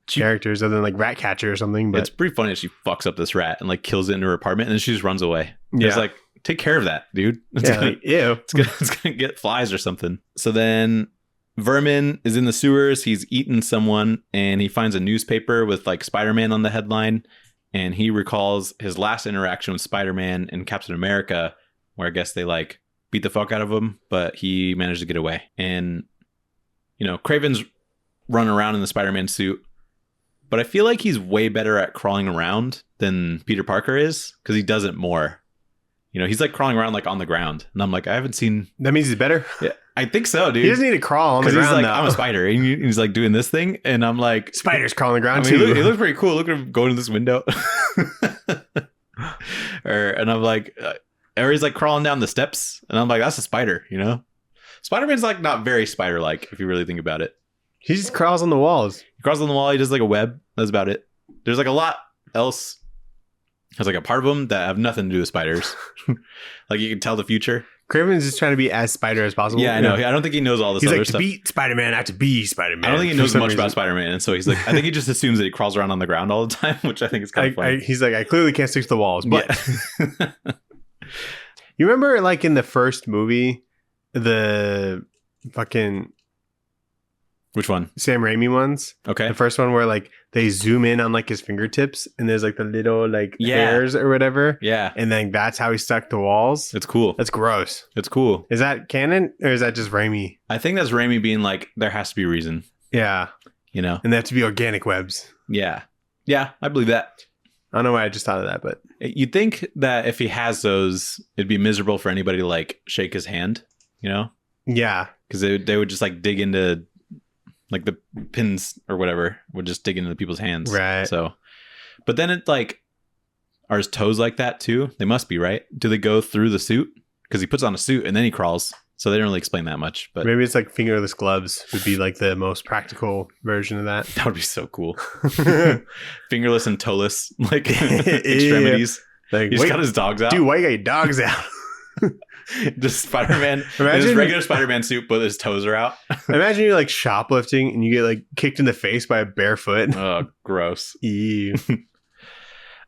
characters other than like Ratcatcher or something. But it's pretty funny that she fucks up this rat and like kills it in her apartment, and then she just runs away. Yeah, it's like, take care of that, dude. Ew. It's gonna get flies or something. So then Vermin is in the sewers. He's eaten someone, and he finds a newspaper with like Spider-Man on the headline. And he recalls his last interaction with Spider-Man and Captain America, where I guess they like beat the fuck out of him, but he managed to get away. And, you know, Kraven's running around in the Spider-Man suit, but I feel like he's way better at crawling around than Peter Parker is, because he does it more. You know, he's like crawling around like on the ground. And I'm like, I haven't seen... That means he's better? Yeah, I think so, dude. He doesn't need to crawl on the ground, he's like, though. I'm a spider. And he's like doing this thing. And I'm like... Spiders crawling on the ground, I mean, too. He looks pretty cool. Look at him going to this window. And I'm like... or he's like crawling down the steps. And I'm like, that's a spider, you know? Spider-Man's like not very spider-like, if you really think about it. He just crawls on the walls. He crawls on the wall. He does like a web. That's about it. There's like a lot else. There's like a part of them that have nothing to do with spiders. Like you can tell the future. Kraven's just trying to be as spider as possible. Yeah, I know. I don't think he knows all this he's other like, stuff. to beat Spider-Man, I have to be Spider-Man. I don't think he knows much reason. about Spider-Man. And so he's like, I think he just assumes that he crawls around on the ground all the time, which I think is kind of funny. He's like, I clearly can't stick to the walls. But Yeah. You remember like in the first movie, the fucking... Which one? Sam Raimi ones. Okay. The first one where like they zoom in on like his fingertips and there's like the little like hairs or whatever. Yeah. And then that's how he stuck to walls. It's cool. That's gross. It's cool. Is that canon or is that just Raimi? I think that's Raimi being like, there has to be a reason. Yeah. You know? And they have to be organic webs. Yeah. Yeah, I believe that. I don't know why I just thought of that, but... You'd think that if he has those, it'd be miserable for anybody to like shake his hand, you know? Yeah. Because they would just like dig into... like the pins or whatever would just dig into people's hands. Right. So, but then it like, are his toes like that too? They must be, right? Do they go through the suit? Because he puts on a suit and then he crawls. So they don't really explain that much. But maybe it's like fingerless gloves would be like the most practical version of that. That would be so cool. Fingerless and toeless, like extremities. Like, He's got his dogs out. Dude, why you got your dogs out? Just Spider-Man in his regular Spider-Man suit, but his toes are out. Imagine you're like shoplifting and you get like kicked in the face by a bare foot. Oh, gross. Ew.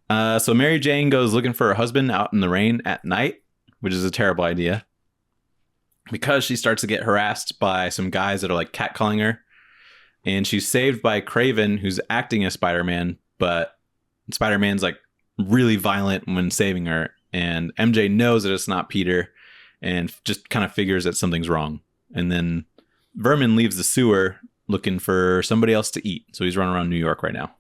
So Mary Jane goes looking for her husband out in the rain at night, which is a terrible idea because she starts to get harassed by some guys that are like catcalling her. And she's saved by Kraven, who's acting as Spider-Man, but Spider-Man's like really violent when saving her. And MJ knows that it's not Peter and just kind of figures that something's wrong. And then Vermin leaves the sewer looking for somebody else to eat. So he's running around New York right now.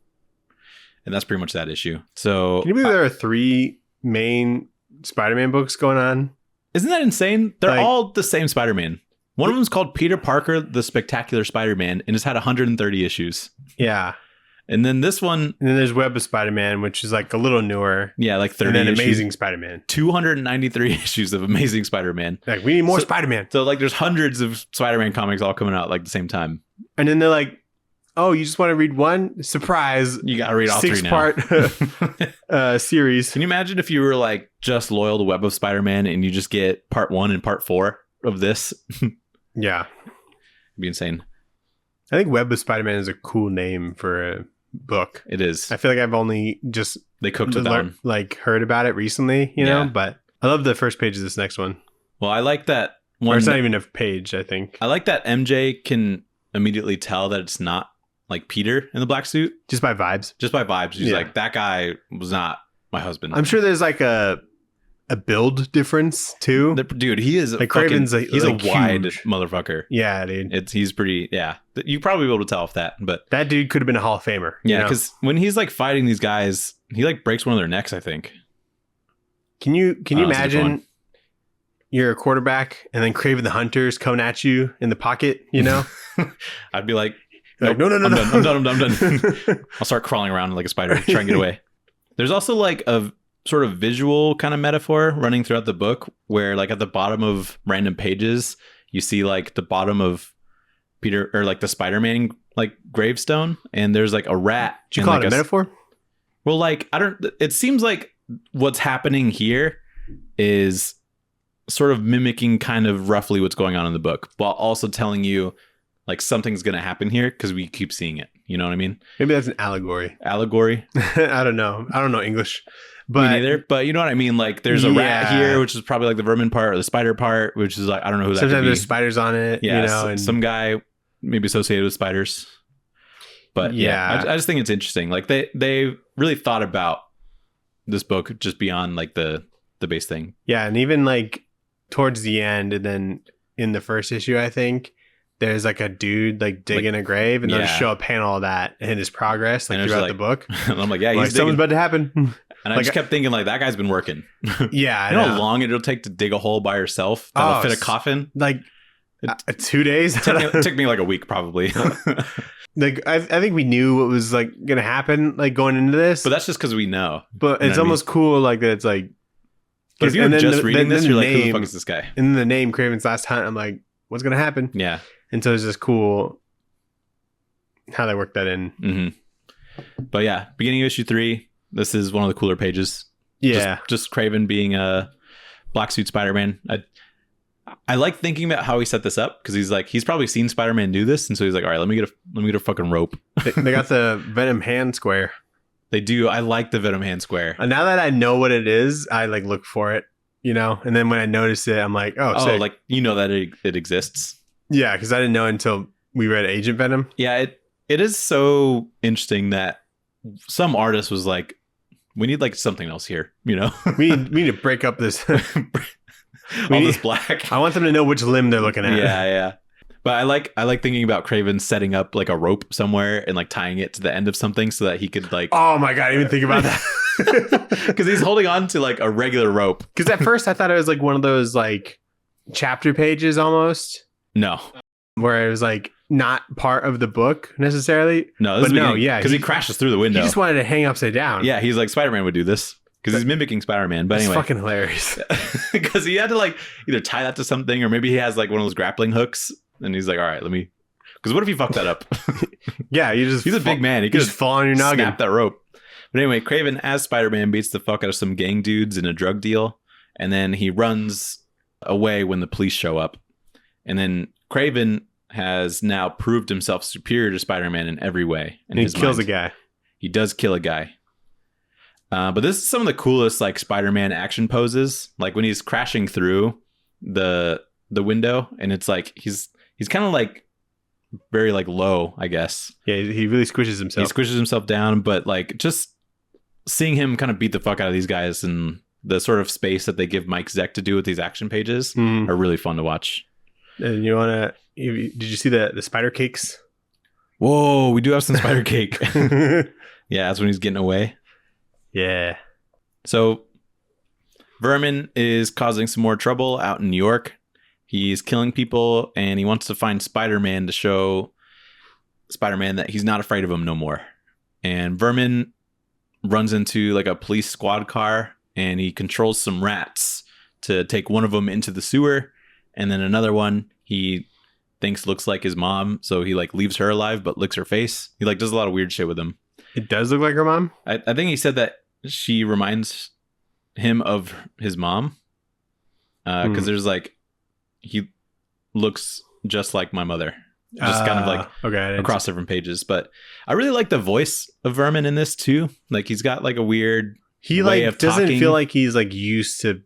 And that's pretty much that issue. So can you believe there are 3 main Spider-Man books going on? Isn't that insane? They're like, all the same Spider-Man. One of them is called Peter Parker, the Spectacular Spider-Man, and it's had 130 issues. Yeah. And then this one... And then there's Web of Spider-Man, which is like a little newer. Yeah, like 30 And then issues. Amazing Spider-Man. 293 issues of Amazing Spider-Man. Like, we need more Spider-Man. So, like, there's hundreds of Spider-Man comics all coming out, like, the same time. And then they're like, oh, you just want to read one? Surprise. You got to read all 3 now. 6-part series. Can you imagine if you were, like, just loyal to Web of Spider-Man and you just get part 1 and part 4 of this? Yeah. It'd be insane. I think Web of Spider-Man is a cool name for a book. It is. I feel like I've only just they cooked with that one. Like heard about it recently, you know, but I love the first page of this next one. Well, I like that one. Or it's not even a page, I think. I like that MJ can immediately tell that it's not like Peter in the black suit. Just by vibes. Just by vibes. She's like, that guy was not my husband. I'm sure there's like a build difference too. Dude, he is like Kraven's he's like a wide huge motherfucker. Yeah, dude. He's pretty, yeah. You probably be able to tell off that, but that dude could have been a Hall of Famer. Yeah, because when he's like fighting these guys, he like breaks one of their necks, I think. Can you imagine you're a quarterback and then Kraven the Hunter is coming at you in the pocket, you know? I'd be like, nope, no. I'm done. I'll start crawling around like a spider, try and get away. There's also like a sort of visual kind of metaphor running throughout the book where like at the bottom of random pages, you see like the bottom of Peter or like the Spider-Man like gravestone and there's like a rat. Did you call it a metaphor? Well, like, it seems like what's happening here is sort of mimicking kind of roughly what's going on in the book, while also telling you like something's going to happen here because we keep seeing it. You know what I mean? Maybe that's an allegory. Allegory? I don't know. I don't know English. But me neither. But you know what I mean? Like there's a rat here, which is probably like the vermin part or the spider part, which is like, I don't know who that could be. Sometimes there's spiders on it. Yeah, you know, and some guy maybe associated with spiders. But yeah, I just think it's interesting. Like they really thought about this book just beyond like the base thing. Yeah, and even like towards the end, and then in the first issue, I think there's like a dude like digging a grave, and they'll just show a panel of that and his progress like throughout the book. And I'm like, yeah, he's something's about to happen. And I just kept thinking like that guy's been working. Yeah, you know how long it'll take to dig a hole by yourself that'll fit a coffin? Like 2 days. It took me like a week probably. Like I think we knew what was like gonna happen like going into this, but that's just because we know. But it's almost cool like that. It's like, but if you're just reading this, you're like, who the fuck is this guy? And the name Kraven's Last Hunt, I'm like, what's gonna happen? Yeah. And so it's just cool how they worked that in. Mm-hmm. But yeah, beginning of issue 3. This is one of the cooler pages. Yeah, just Kraven being a black suit Spider-Man. I like thinking about how he set this up because he's probably seen Spider-Man do this, and so he's like, all right, let me get a fucking rope. They got the Venom hand square. They do. I like the Venom hand square. And now that I know what it is, I like look for it, you know. And then when I notice it, I'm like, oh, sick. Like you know that it exists. Yeah, because I didn't know until we read Agent Venom. Yeah, it is so interesting that some artist was like, we need like something else here, you know. we need to break up this. This black. I want them to know which limb they're looking at. Yeah. But I like thinking about Kraven setting up like a rope somewhere and like tying it to the end of something so that he could like. Oh my god! I didn't even think about that. Because he's holding on to like a regular rope. Because at first I thought it was like one of those like chapter pages almost. No. Where it was like not part of the book necessarily. No. Because he crashes through the window. He just wanted to hang upside down. Yeah, he's like Spider-Man would do this. Because he's mimicking Spider-Man. But anyway. It's fucking hilarious. Because he had to like either tie that to something or maybe he has like one of those grappling hooks. And he's like, all right, let me. Because what if he fucked that up? Yeah, he's a big man. He could just fall on your noggin. Snap that rope. But anyway, Kraven as Spider-Man beats the fuck out of some gang dudes in a drug deal. And then he runs away when the police show up. And then Kraven has now proved himself superior to Spider-Man in every way. And he kills a guy. He does kill a guy. But this is some of the coolest like Spider-Man action poses. Like when he's crashing through the window, and it's like he's kind of like very like low, I guess. Yeah, he really squishes himself. He squishes himself down, but like just seeing him kind of beat the fuck out of these guys and the sort of space that they give Mike Zeck to do with these action pages are really fun to watch. And did you see the spider cakes? Whoa, we do have some spider cake. Yeah, that's when he's getting away. Yeah. So Vermin is causing some more trouble out in New York. He's killing people and he wants to find Spider-Man to show Spider-Man that he's not afraid of him no more. And Vermin runs into like a police squad car and he controls some rats to take one of them into the sewer. And then another one he thinks looks like his mom. So he like leaves her alive but licks her face. He like does a lot of weird shit with him. It does look like her mom? I think he said that she reminds him of his mom. Because there's like, he looks just like my mother. Just kind of like across different pages. But I really like the voice of Vermin in this too. Like he's got like a weird way of doesn't talking. Feel like he's like used to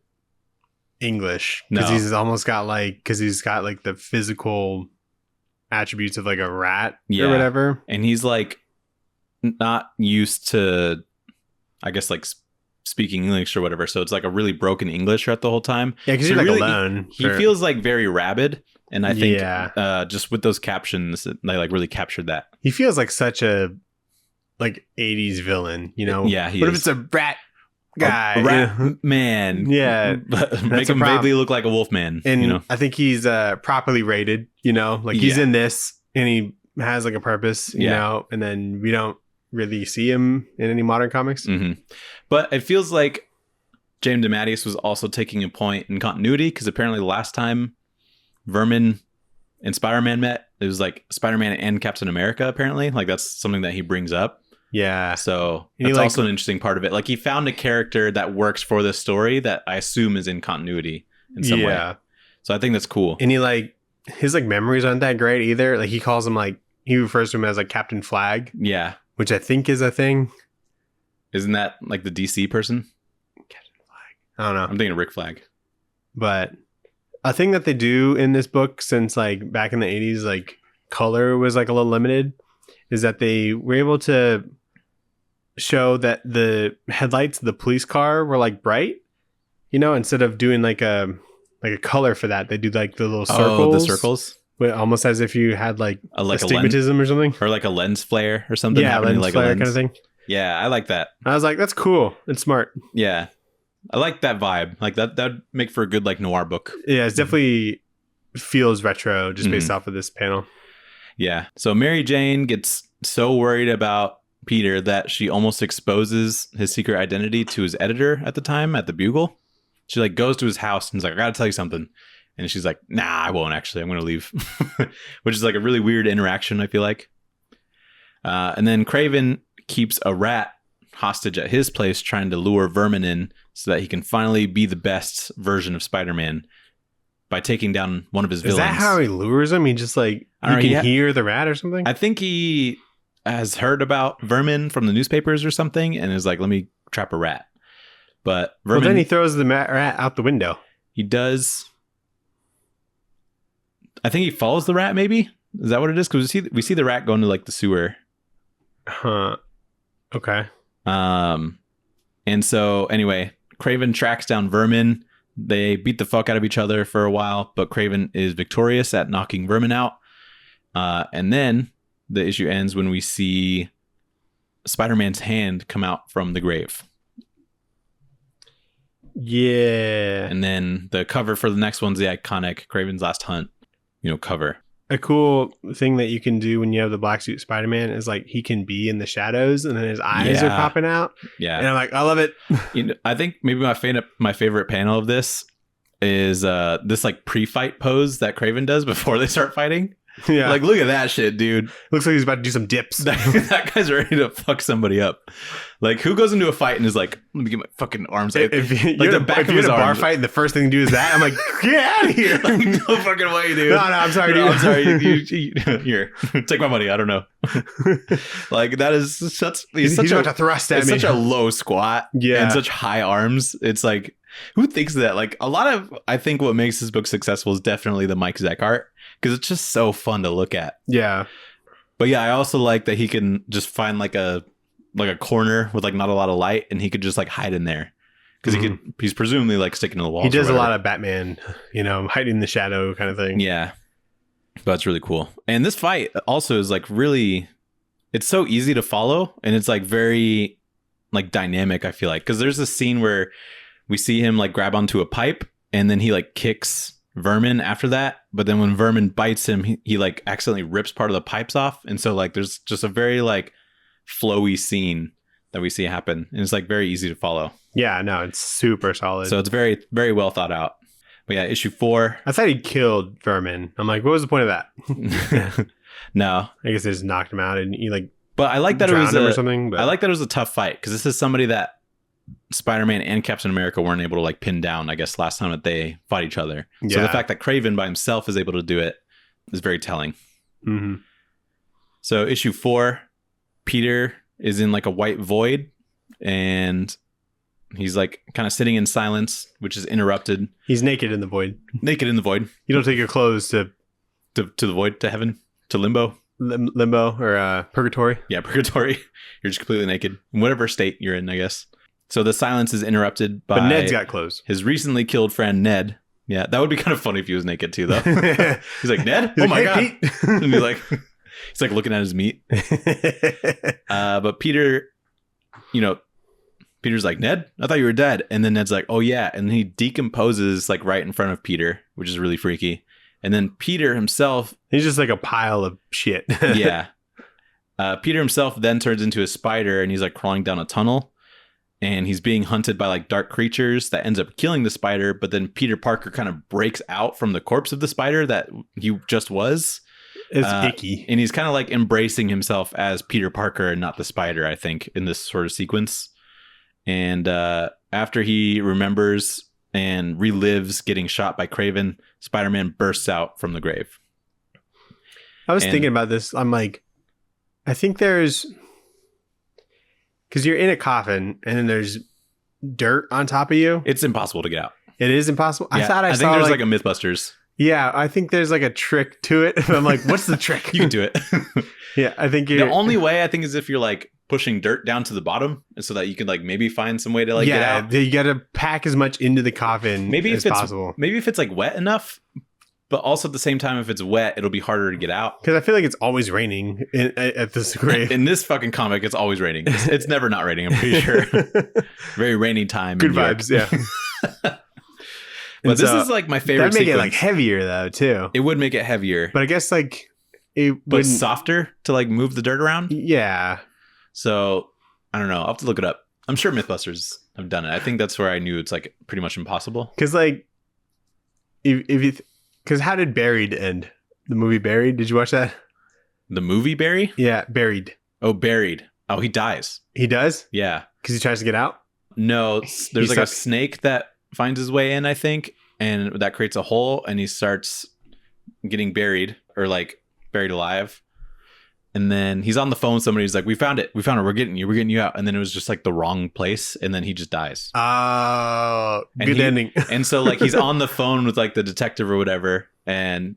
English. Because No. he's almost got like, because he's got like the physical attributes of like a rat or whatever. And he's like not used to, I guess, like speaking English or whatever. So it's like a really broken English throughout the whole time. Yeah, because so you're like really, alone. He feels like very rabid. And I think Yeah. Just with those captions, they like really captured that. He feels like such a like 80s villain, you know? Yeah, What if it's a rat guy? A rat man. Yeah. Make him vaguely look like a wolf man. And you know? I think he's properly rated, you know? Like he's in this and he has like a purpose, you know? And then we don't really see him in any modern comics. Mm-hmm. But it feels like James DeMatteis was also taking a point in continuity because apparently the last time Vermin and Spider-Man met, it was like Spider-Man and Captain America, apparently. Like that's something that he brings up. Yeah. So that's also an interesting part of it. Like he found a character that works for this story that I assume is in continuity in some way. So I think that's cool. And he like, his like memories aren't that great either. Like he calls him like, he refers to him as like Captain Flag. Yeah. Which I think is a thing. Isn't that like the DC person? Captain Flag. I don't know. I'm thinking of Rick Flag. But a thing that they do in this book since like back in the 80s, like color was like a little limited, is that they were able to show that the headlights of the police car were like bright, instead of doing like a color for that. They do like the little circles. Oh, the circles. Almost as if you had like like astigmatism or something. Or like a lens flare or something. Yeah, lens like flare kind of thing. Yeah, I like that. I was like, that's cool. It's smart. Yeah. I like that vibe. Like that'd make for a good like noir book. Yeah, it's definitely feels retro just based off of this panel. Yeah. So Mary Jane gets so worried about Peter that she almost exposes his secret identity to his editor at the time at the Bugle. She like goes to his house and is like, I gotta tell you something. And she's like, nah, I won't actually. I'm going to leave. Which is like a really weird interaction, I feel like. And then Kraven keeps a rat hostage at his place, trying to lure Vermin in so that he can finally be the best version of Spider-Man by taking down one of his villains. Is that how he lures him? He just like, you can hear the rat or something? I think he has heard about Vermin from the newspapers or something and is like, let me trap a rat. But Vermin... Well, then he throws the rat out the window. He does... I think he follows the rat, maybe? Is that what it is? Because we see the rat go into like the sewer. Huh. Okay. And so anyway, Kraven tracks down Vermin. They beat the fuck out of each other for a while, but Kraven is victorious at knocking Vermin out. And then the issue ends when we see Spider-Man's hand come out from the grave. Yeah. And then the cover for the next one's the iconic Kraven's Last Hunt, cover. A cool thing that you can do when you have the black suit Spider-Man is like he can be in the shadows and then his eyes are popping out. Yeah. And I'm like, I love it. I think maybe my favorite panel of this is this like pre-fight pose that Kraven does before they start fighting. Yeah. Like, look at that shit, dude. Looks like he's about to do some dips. That guy's ready to fuck somebody up. Like, who goes into a fight and is like, let me get my fucking arms out. If you're in a bar fight and the first thing to do is that, I'm like, get out of here. Like, no fucking way, dude. No, I'm sorry, dude. I'm sorry. Here, take my money. I don't know. Like, that is such... He's about to thrust at me. It's such a low squat. Yeah. And such high arms. It's like, who thinks that? Like, I think what makes this book successful is definitely the Mike Zeck art. Because it's just so fun to look at. Yeah. But yeah, I also like that he can just find like a corner with like not a lot of light and he could just like hide in there. Because he's presumably like sticking to the wall. He does a lot of Batman, hiding in the shadow kind of thing. Yeah. But it's really cool. And this fight also is like really, it's so easy to follow and it's like very like dynamic, I feel like. Because there's this scene where we see him like grab onto a pipe and then he like kicks Vermin after that, but then when Vermin bites him, he like accidentally rips part of the pipes off, and so like there's just a very like flowy scene that we see happen, and it's like very easy to follow. Yeah, no, it's super solid. So it's very, very well thought out. But yeah, issue 4. I thought he killed Vermin. I'm like, what was the point of that? No, I guess they just knocked him out, and he like. But I like that it was or something. But... I like that it was a tough fight because this is somebody that Spider-Man and Captain America weren't able to like pin down, I guess, last time that they fought each other. Yeah. So the fact that Kraven by himself is able to do it is very telling. Mm-hmm. So issue 4, Peter is in like a white void and he's like kind of sitting in silence, which is interrupted. He's naked in the void. Naked in the void. You don't take your clothes to the void, to heaven, to limbo. Limbo or purgatory. Yeah, purgatory. You're just completely naked in whatever state you're in, I guess. So the silence is interrupted by... But Ned's got clothes. His recently killed friend, Ned. Yeah, that would be kind of funny if he was naked too, though. He's like, Ned? Oh my God. And he's like looking at his meat. But Peter, Peter's like, Ned, I thought you were dead. And then Ned's like, oh yeah. And he decomposes like right in front of Peter, which is really freaky. And then Peter himself... He's just like a pile of shit. Yeah. Peter himself then turns into a spider and he's like crawling down a tunnel. And he's being hunted by like dark creatures that ends up killing the spider. But then Peter Parker kind of breaks out from the corpse of the spider that he just was. It's icky. And he's kind of like embracing himself as Peter Parker and not the spider, I think, in this sort of sequence. And after he remembers and relives getting shot by Kraven, Spider-Man bursts out from the grave. I was thinking about this. I'm like, I think there's... Because you're in a coffin and then there's dirt on top of you. It's impossible to get out. It is impossible? Yeah, I thought I think saw there's like a Mythbusters. Yeah, I think there's like a trick to it. I'm like, what's the trick? You can do it. Yeah, I think The only way I think is if you're like pushing dirt down to the bottom so that you can like maybe find some way to like get out. You got to pack as much into the coffin as possible. Maybe if it's like wet enough, but also at the same time, if it's wet, it'll be harder to get out. Because I feel like it's always raining at this grave. In this fucking comic, it's always raining. It's never not raining, I'm pretty sure. Very rainy time. Good vibes, yeah. But this is like my favorite That'd make sequence. it like heavier though, too. It would make it heavier. But I guess like but softer to like move the dirt around. Yeah. So I don't know. I'll have to look it up. I'm sure Mythbusters have done it. I think that's where I knew it's like pretty much impossible. Because like, because how did Buried end? The movie Buried? Did you watch that? The movie Barry? Yeah, Buried. Oh, Buried. Oh, he dies. He does? Yeah. Because he tries to get out? No, there's like a snake that finds his way in, I think, and that creates a hole, and he starts getting buried or like buried alive. And then he's on the phone with somebody. He's like, we found it. We're getting you out. And then it was just like the wrong place. And then he just dies. Oh, good ending. And so like he's on the phone with like the detective or whatever. And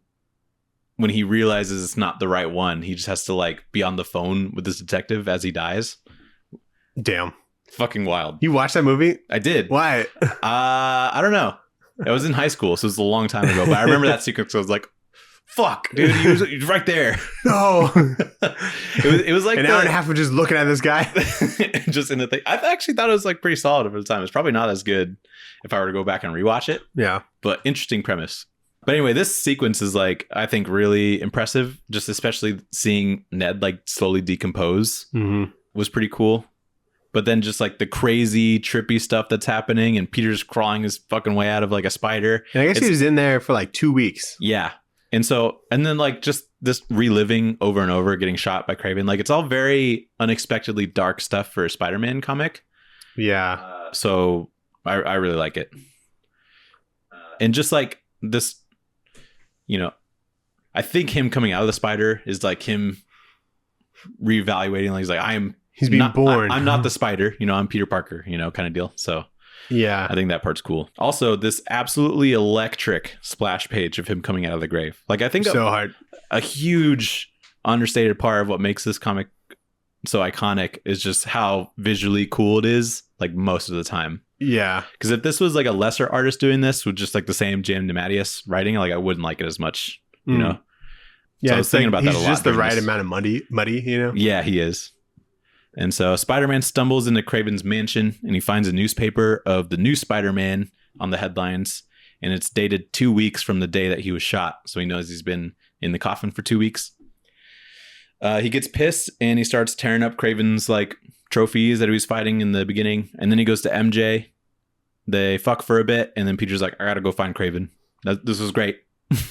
when he realizes it's not the right one, he just has to like be on the phone with this detective as he dies. Damn. Fucking wild. You watched that movie? I did. Why? I don't know. I was in high school, so it was a long time ago. But I remember that sequence. I was like, fuck, dude, he was right there. No. it was like an hour and a half of just looking at this guy. Just in the thing. I actually thought it was like pretty solid for the time. It's probably not as good if I were to go back and rewatch it. Yeah. But interesting premise. But anyway, this sequence is like, I think really impressive. Just especially seeing Ned like slowly decompose was pretty cool. But then just like the crazy trippy stuff that's happening and Peter's crawling his fucking way out of like a spider. And I guess he was in there for like 2 weeks. Yeah. And then like just this reliving over and over, getting shot by Kraven. Like it's all very unexpectedly dark stuff for a Spider-Man comic. Yeah. So I really like it. And just like this, you know, I think him coming out of the spider is like him reevaluating. Like he's like, he's being born. I'm not the spider, you know, I'm Peter Parker, you know, kind of deal. So yeah, I think that part's cool. Also, this absolutely electric splash page of him coming out of the grave. Like I think hard. A huge understated part of what makes this comic so iconic is just how visually cool it is, like most of the time. Yeah. Because if this was like a lesser artist doing this with just like the same Jim DeMatteis writing, like I wouldn't like it as much, you know? Yeah, so I was thinking about that a lot. He's just the right amount of muddy, you know? Yeah, he is. And so Spider-Man stumbles into Kraven's mansion and he finds a newspaper of the new Spider-Man on the headlines. And it's dated 2 weeks from the day that he was shot. So he knows he's been in the coffin for 2 weeks. He gets pissed and he starts tearing up Kraven's like trophies that he was fighting in the beginning. And then he goes to MJ. They fuck for a bit. And then Peter's like, I got to go find Kraven. This was great.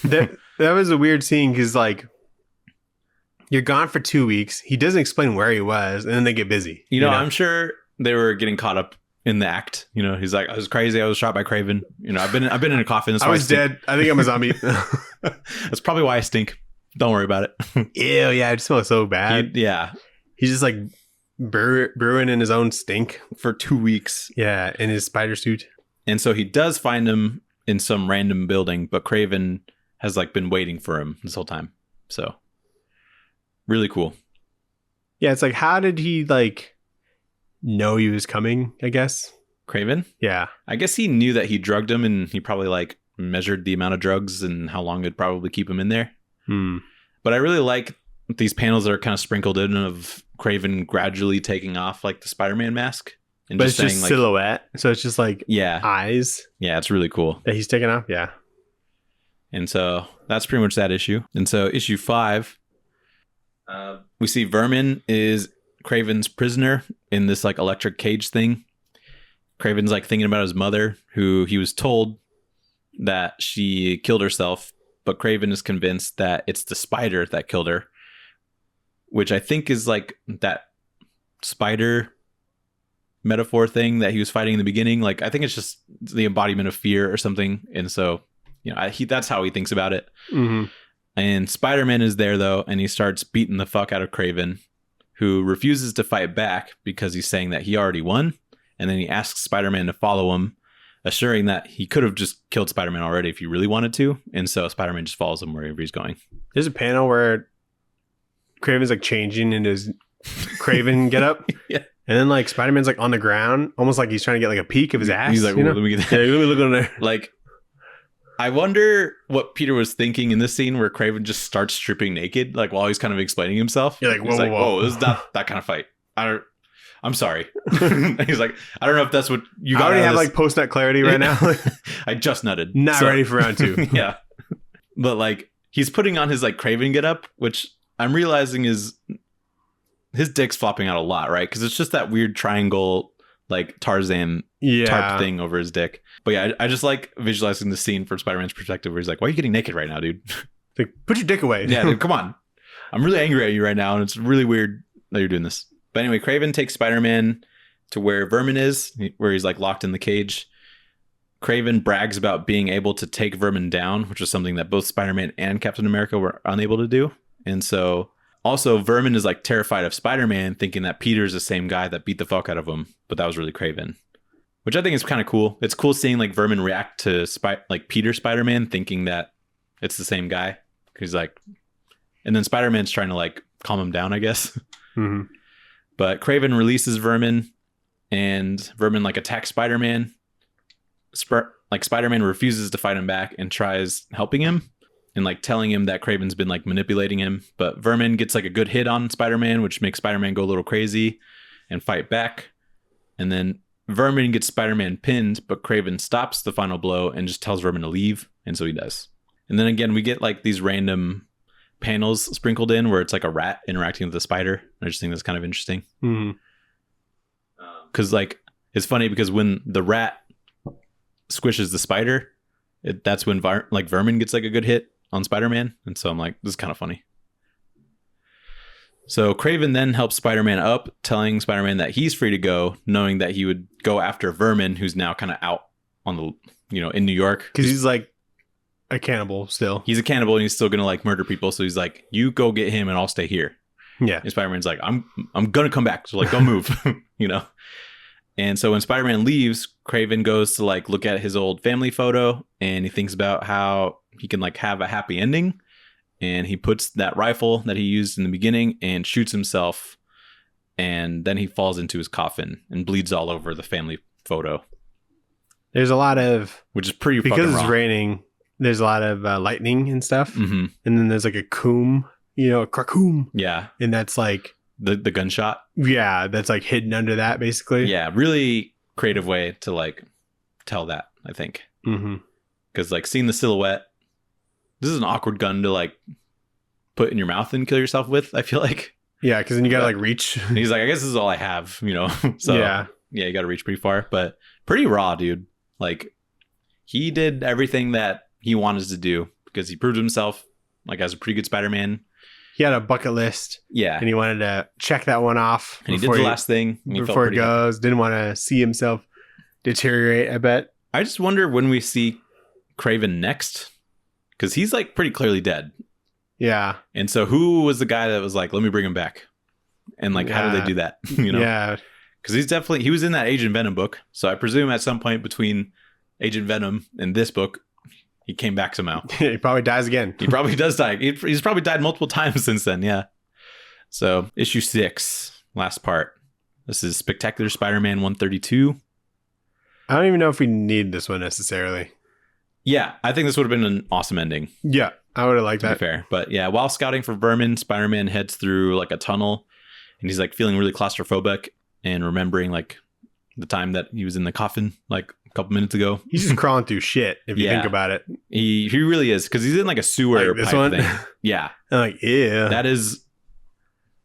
that was a weird scene because like, you're gone for 2 weeks. He doesn't explain where he was, and then they get busy. You know, I'm sure they were getting caught up in the act. You know, he's like, I was crazy. I was shot by Kraven. You know, I've been in a coffin. I was dead. I think I'm a zombie. That's probably why I stink. Don't worry about it. Ew, yeah, it smells so bad. He's just like brewing in his own stink for 2 weeks. Yeah, in his spider suit. And so he does find him in some random building, but Kraven has like been waiting for him this whole time. So really cool. Yeah, it's like, how did he like know he was coming, I guess? Kraven? Yeah. I guess he knew that he drugged him and he probably like measured the amount of drugs and how long it'd probably keep him in there. But I really like these panels that are kind of sprinkled in of Kraven gradually taking off like the Spider-Man mask. And but it's just like, silhouette. So it's just like eyes. Yeah, it's really cool. That he's taking off. Yeah. And so that's pretty much that issue. And so issue 5, we see Vermin is Kraven's prisoner in this like electric cage thing. Kraven's like thinking about his mother, who he was told that she killed herself, but Kraven is convinced that it's the spider that killed her, which I think is like that spider metaphor thing that he was fighting in the beginning. Like, I think it's just the embodiment of fear or something. And so, you know, that's how he thinks about it. And Spider-Man is there though, and he starts beating the fuck out of Kraven, who refuses to fight back because he's saying that he already won. And then he asks Spider-Man to follow him, assuring that he could have just killed Spider-Man already if he really wanted to. And so Spider-Man just follows him wherever he's going. There's a panel where Kraven's like changing into his Kraven getup. Yeah. And then like Spider-Man's like on the ground, almost like he's trying to get like a peek of his ass. He's like, you know? let me get that. Yeah, let me look on there. Like, I wonder what Peter was thinking in this scene where Kraven just starts stripping naked, like while he's kind of explaining himself. You're like, he's whoa, whoa. This is not that kind of fight. I'm sorry. He's like, I don't know if that's what you got. I already have like post-nut clarity right now. I just nutted. Not ready for round 2. Yeah. But like, he's putting on his like Kraven getup, which I'm realizing is his dick's flopping out a lot, right? Because it's just that weird triangle, like Tarzan tarp thing over his dick. But yeah, I just like visualizing the scene from Spider-Man's perspective where he's like, why are you getting naked right now, dude? Like, put your dick away. Yeah, dude, come on. I'm really angry at you right now, and it's really weird that you're doing this. But anyway, Kraven takes Spider-Man to where Vermin is, where he's like locked in the cage. Kraven brags about being able to take Vermin down, which was something that both Spider-Man and Captain America were unable to do. And so also Vermin is like terrified of Spider-Man, thinking that Peter's the same guy that beat the fuck out of him. But that was really Kraven, which I think is kind of cool. It's cool seeing like Vermin react to like Peter Spider-Man, thinking that it's the same guy. He's like, and then Spider-Man's trying to like calm him down, I guess. Mm-hmm. But Kraven releases Vermin, and Vermin like attacks Spider-Man. Like Spider-Man refuses to fight him back and tries helping him and like telling him that Kraven's been like manipulating him. But Vermin gets like a good hit on Spider-Man, which makes Spider-Man go a little crazy and fight back. And then Vermin gets Spider-Man pinned, but Kraven stops the final blow and just tells Vermin to leave. And so he does. And then again, we get like these random panels sprinkled in where it's like a rat interacting with the spider. I just think that's kind of interesting. Because like, it's funny because when the rat squishes the spider, that's when Vermin gets like a good hit on Spider-Man. And so I'm like, this is kind of funny. So Kraven then helps Spider-Man up, telling Spider-Man that he's free to go, knowing that he would go after Vermin, who's now kind of out on the, in New York. Because he's like a cannibal still. He's a cannibal and he's still going to like murder people. So he's like, you go get him and I'll stay here. Yeah. And Spider-Man's like, I'm going to come back. So like, don't move, And so when Spider-Man leaves, Kraven goes to like look at his old family photo and he thinks about how he can like have a happy ending. And he puts that rifle that he used in the beginning and shoots himself. And then he falls into his coffin and bleeds all over the family photo. There's a lot of, which is pretty because fucking it's wrong. Raining. There's a lot of lightning and stuff. Mm-hmm. And then there's like a coom, a krakoom. Yeah. And that's like the gunshot. Yeah. That's like hidden under that basically. Yeah. Really creative way to like tell that, I think. Mm-hmm. Because like seeing the silhouette, this is an awkward gun to like put in your mouth and kill yourself with, I feel like. Yeah. Because then you got to like reach. And he's like, I guess this is all I have, So yeah, you got to reach pretty far, but pretty raw, dude. Like he did everything that he wanted to do because he proved himself like as a pretty good Spider-Man. He had a bucket list. Yeah. And he wanted to check that one off. And he did the last thing. Before he goes. Didn't want to see himself deteriorate, I bet. I just wonder when we see Kraven next. Because he's like pretty clearly dead. Yeah. And so who was the guy that was like, let me bring him back? And like, how did they do that? Yeah. Because he was in that Agent Venom book. So I presume at some point between Agent Venom and this book, he came back somehow. He probably dies again. He probably does die. He's probably died multiple times since then. Yeah. So issue 6, last part. This is Spectacular Spider-Man 132. I don't even know if we need this one necessarily. Yeah, I think this would have been an awesome ending. Yeah, I would have liked that. To be fair. But yeah, while scouting for Vermin, Spider-Man heads through like a tunnel and he's like feeling really claustrophobic and remembering like the time that he was in the coffin like a couple minutes ago. He's just crawling through shit if you think about it. He really is, because he's in like a sewer like this pipe one? thing. Yeah. I'm like, yeah.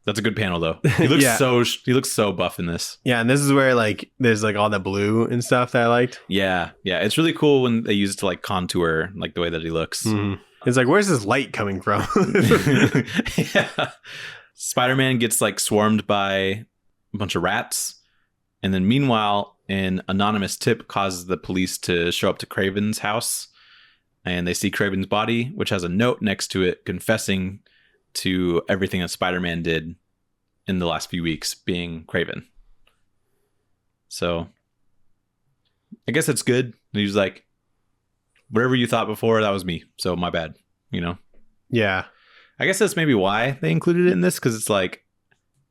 That's a good panel though. He looks he looks so buff in this. Yeah, and this is where like there's like all the blue and stuff that I liked. Yeah. Yeah. It's really cool when they use it to like contour like the way that he looks. Mm-hmm. It's like, where's this light coming from? Yeah. Spider-Man gets like swarmed by a bunch of rats. And then meanwhile, an anonymous tip causes the police to show up to Kraven's house. And they see Kraven's body, which has a note next to it confessing to everything that Spider-Man did in the last few weeks, being Kraven. So I guess it's good. And he's like, whatever you thought before, that was me. So my bad, you know? Yeah. I guess that's maybe why they included it in this, because it's like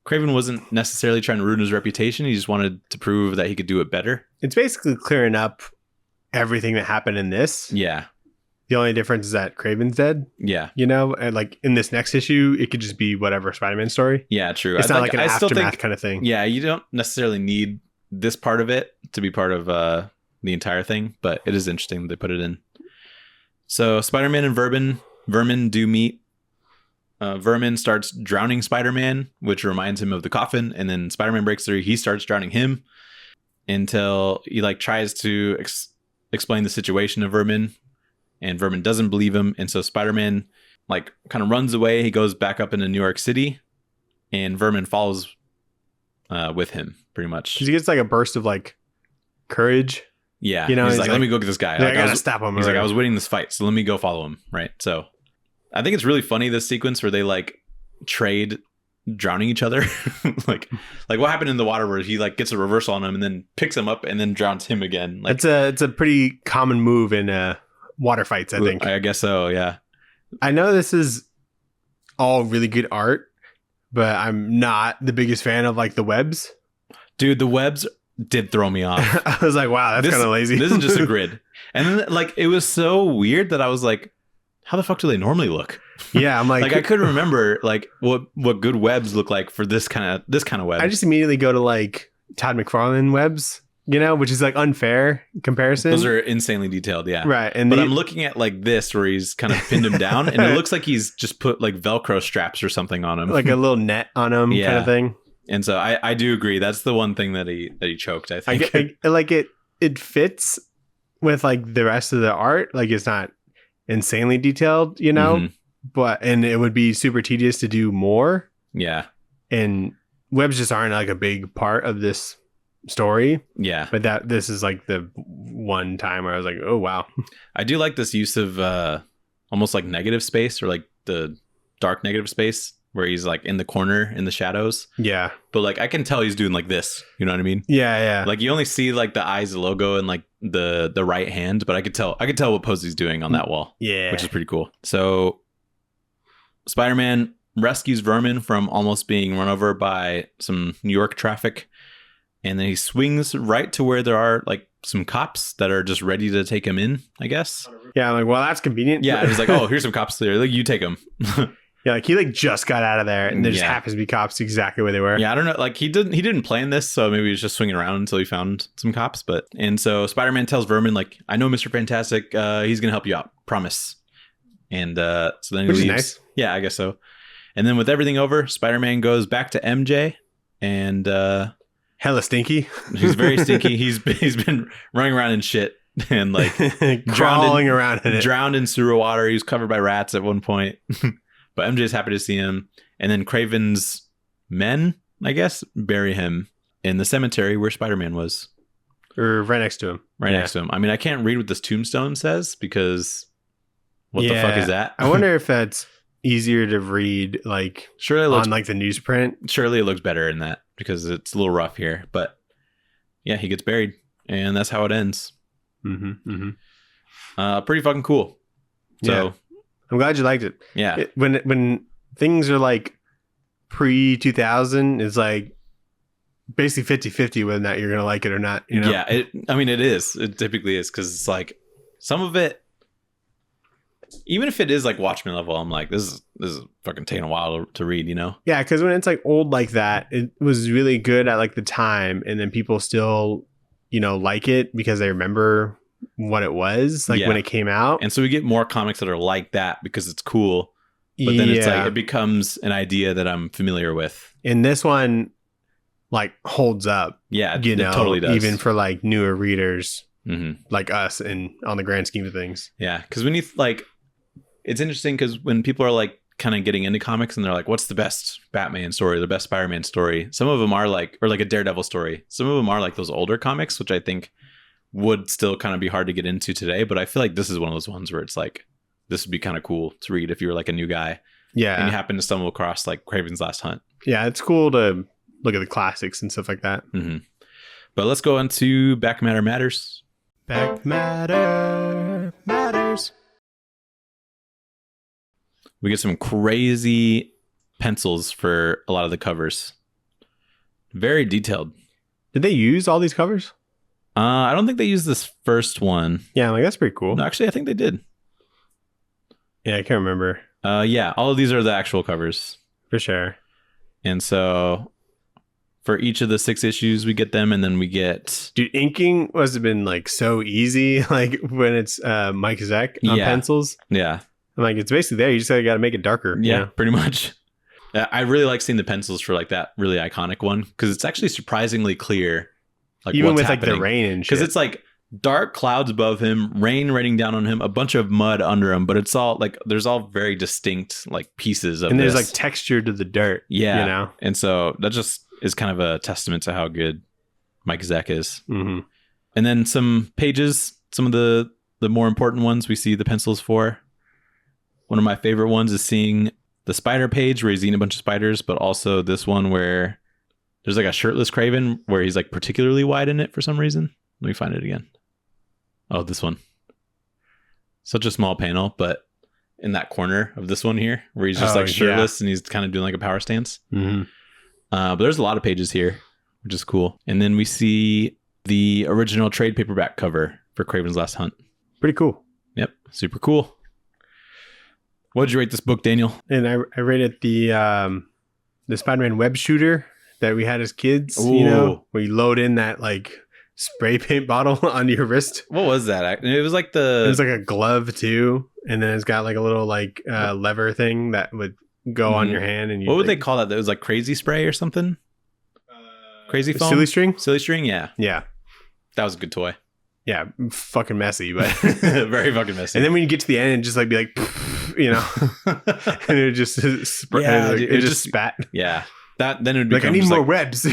Kraven wasn't necessarily trying to ruin his reputation. He just wanted to prove that he could do it better. It's basically clearing up everything that happened in this. Yeah. The only difference is that Kraven's dead. Yeah. You know, and like in this next issue, it could just be whatever Spider-Man story. Yeah, true. It's not like an aftermath kind of thing. Yeah, you don't necessarily need this part of it to be part of the entire thing, but it is interesting that they put it in. So Spider-Man and Vermin do meet. Vermin starts drowning Spider-Man, which reminds him of the coffin, and then Spider-Man breaks through. He starts drowning him until he like tries to explain the situation to Vermin, and Vermin doesn't believe him, and so Spider-Man like kind of runs away. He goes back up into New York City, and Vermin follows with him pretty much. He gets like a burst of like courage. Yeah, you know, he's like, let me go get this guy. Like, I gotta stop him. He's like, I was winning this fight, so let me go follow him. Right. So I think it's really funny, this sequence where they like trade drowning each other. like what happened in the water where he like gets a reversal on him and then picks him up and then drowns him again. Like it's a pretty common move in water fights, I think. I guess so. Yeah. I know this is all really good art, but I'm not the biggest fan of like the webs. Dude, the webs did throw me off. I was like, wow, that's kind of lazy. This is just a grid. And then like it was so weird that I was like, how the fuck do they normally look? Yeah, I'm like, like I couldn't remember like what good webs look like for this kind of web. I just immediately go to like Todd McFarlane webs, you know, which is like unfair comparison. Those are insanely detailed, yeah. Right. But I'm looking at like this where he's kind of pinned him down and it looks like he's just put like Velcro straps or something on him. Like a little net on him kind of thing. And so I do agree. That's the one thing that he choked, I think. I like it fits with like the rest of the art. Like it's not insanely detailed, you know, and it would be super tedious to do more. Yeah. And webs just aren't like a big part of this story. Yeah. But this is like the one time where I was like, oh, wow. I do like this use of almost like negative space or like the dark negative space where he's like in the corner in the shadows. Yeah. But like I can tell he's doing like this. You know what I mean? Yeah, yeah. Like you only see like the eyes, the logo, and like the right hand, but I could tell what pose he's doing on that wall. Yeah. Which is pretty cool. So Spider-Man rescues Vermin from almost being run over by some New York traffic. And then he swings right to where there are like some cops that are just ready to take him in, I guess. Yeah, I'm like, well, that's convenient. Yeah, he's like, oh, here's some cops there. Like, you take them. Yeah, like he like just got out of there, and there just happens to be cops exactly where they were. Yeah, I don't know. Like he didn't plan this, so maybe he was just swinging around until he found some cops. And so Spider-Man tells Vermin like, I know Mr. Fantastic. He's gonna help you out. Promise. And so then he leaves. Is nice. Yeah, I guess so. And then with everything over, Spider-Man goes back to MJ and hella stinky. He's very stinky. He's been running around in shit and like crawling around in it. Drowned in sewer water. He was covered by rats at one point. But MJ's happy to see him. And then Kraven's men, I guess, bury him in the cemetery where Spider-Man was. Or right next to him. Next to him. I mean, I can't read what this tombstone says because what the fuck is that? I wonder if that's easier to read like on like the newsprint. Surely it looks better in that because it's a little rough here. But yeah, he gets buried. And that's how it ends. Pretty fucking cool. So... Yeah. I'm glad you liked it. Yeah. When things are like pre-2000, it's like basically 50-50 whether or not you're going to like it or not. You know? Yeah. It is. It typically is because it's like some of it, even if it is like Watchmen level, I'm like, this is fucking taking a while to read, you know? Yeah. Because when it's like old like that, it was really good at like the time. And then people still, you know, like it because they remember what it was like when it came out. And so we get more comics that are like that because it's cool, but then it's like it becomes an idea that I'm familiar with. And this one like holds up. Yeah, you know, it totally does. Even for like newer readers like us and on the grand scheme of things. Yeah, because when you like, it's interesting because when people are like kind of getting into comics and they're like, what's the best Batman story, the best Spider-Man story? Some of them are like, or like a Daredevil story. Some of them are like those older comics, which I think would still kind of be hard to get into today, but I feel like this is one of those ones where it's like this would be kind of cool to read if you were like a new guy. Yeah. And you happen to stumble across like Kraven's Last Hunt. Yeah, it's cool to look at the classics and stuff like that. But let's go into Back Matter Matters. Back matter matters. We get some crazy pencils for a lot of the covers. Very detailed. Did they use all these covers? I don't think they used this first one. Yeah, like that's pretty cool. No, actually, I think they did. Yeah, I can't remember. Yeah, all of these are the actual covers. For sure. And so for each of the 6 issues, we get them, and then we get... Dude, inking must have been like so easy, like when it's Mike Zeck on pencils. Yeah. I'm like, it's basically there. You just got to make it darker. Yeah, pretty much. I really like seeing the pencils for like that really iconic one, because it's actually surprisingly clear. Like, even what's with happening. like the rain and shit. Because it's like dark clouds above him, rain raining down on him, a bunch of mud under him, but it's all like there's all very distinct like pieces of and there's this. like texture to the dirt. Yeah. You know? And so that just is kind of a testament to how good Mike Zeck is. Mm-hmm. And then some pages, some of the more important ones we see the pencils for. One of my favorite ones is seeing the spider page where he's eating a bunch of spiders, but also this one where there's like a shirtless Kraven where he's like particularly wide in it for some reason. Let me find it again. Oh, this one. Such a small panel, but in that corner of this one here where he's just like shirtless and he's kind of doing like a power stance. Mm-hmm. But there's a lot of pages here, which is cool. And then we see the original trade paperback cover for Kraven's Last Hunt. Pretty cool. Yep. Super cool. What did you rate this book, Daniel? And I rated the Spider-Man web shooter that we had as kids. Ooh. You know, where you load in that like spray paint bottle onto your wrist. What was that? It was like it was like a glove too, and then it's got like a little like lever thing that would go on your hand. And what would they call that? That was like crazy spray or something? Crazy foam? Silly string? Silly string, yeah. Yeah. That was a good toy. Yeah, fucking messy, but very fucking messy. And then when you get to the end, and just like be like, you know, and it just it just spat. Yeah, then it would be like I need more webs.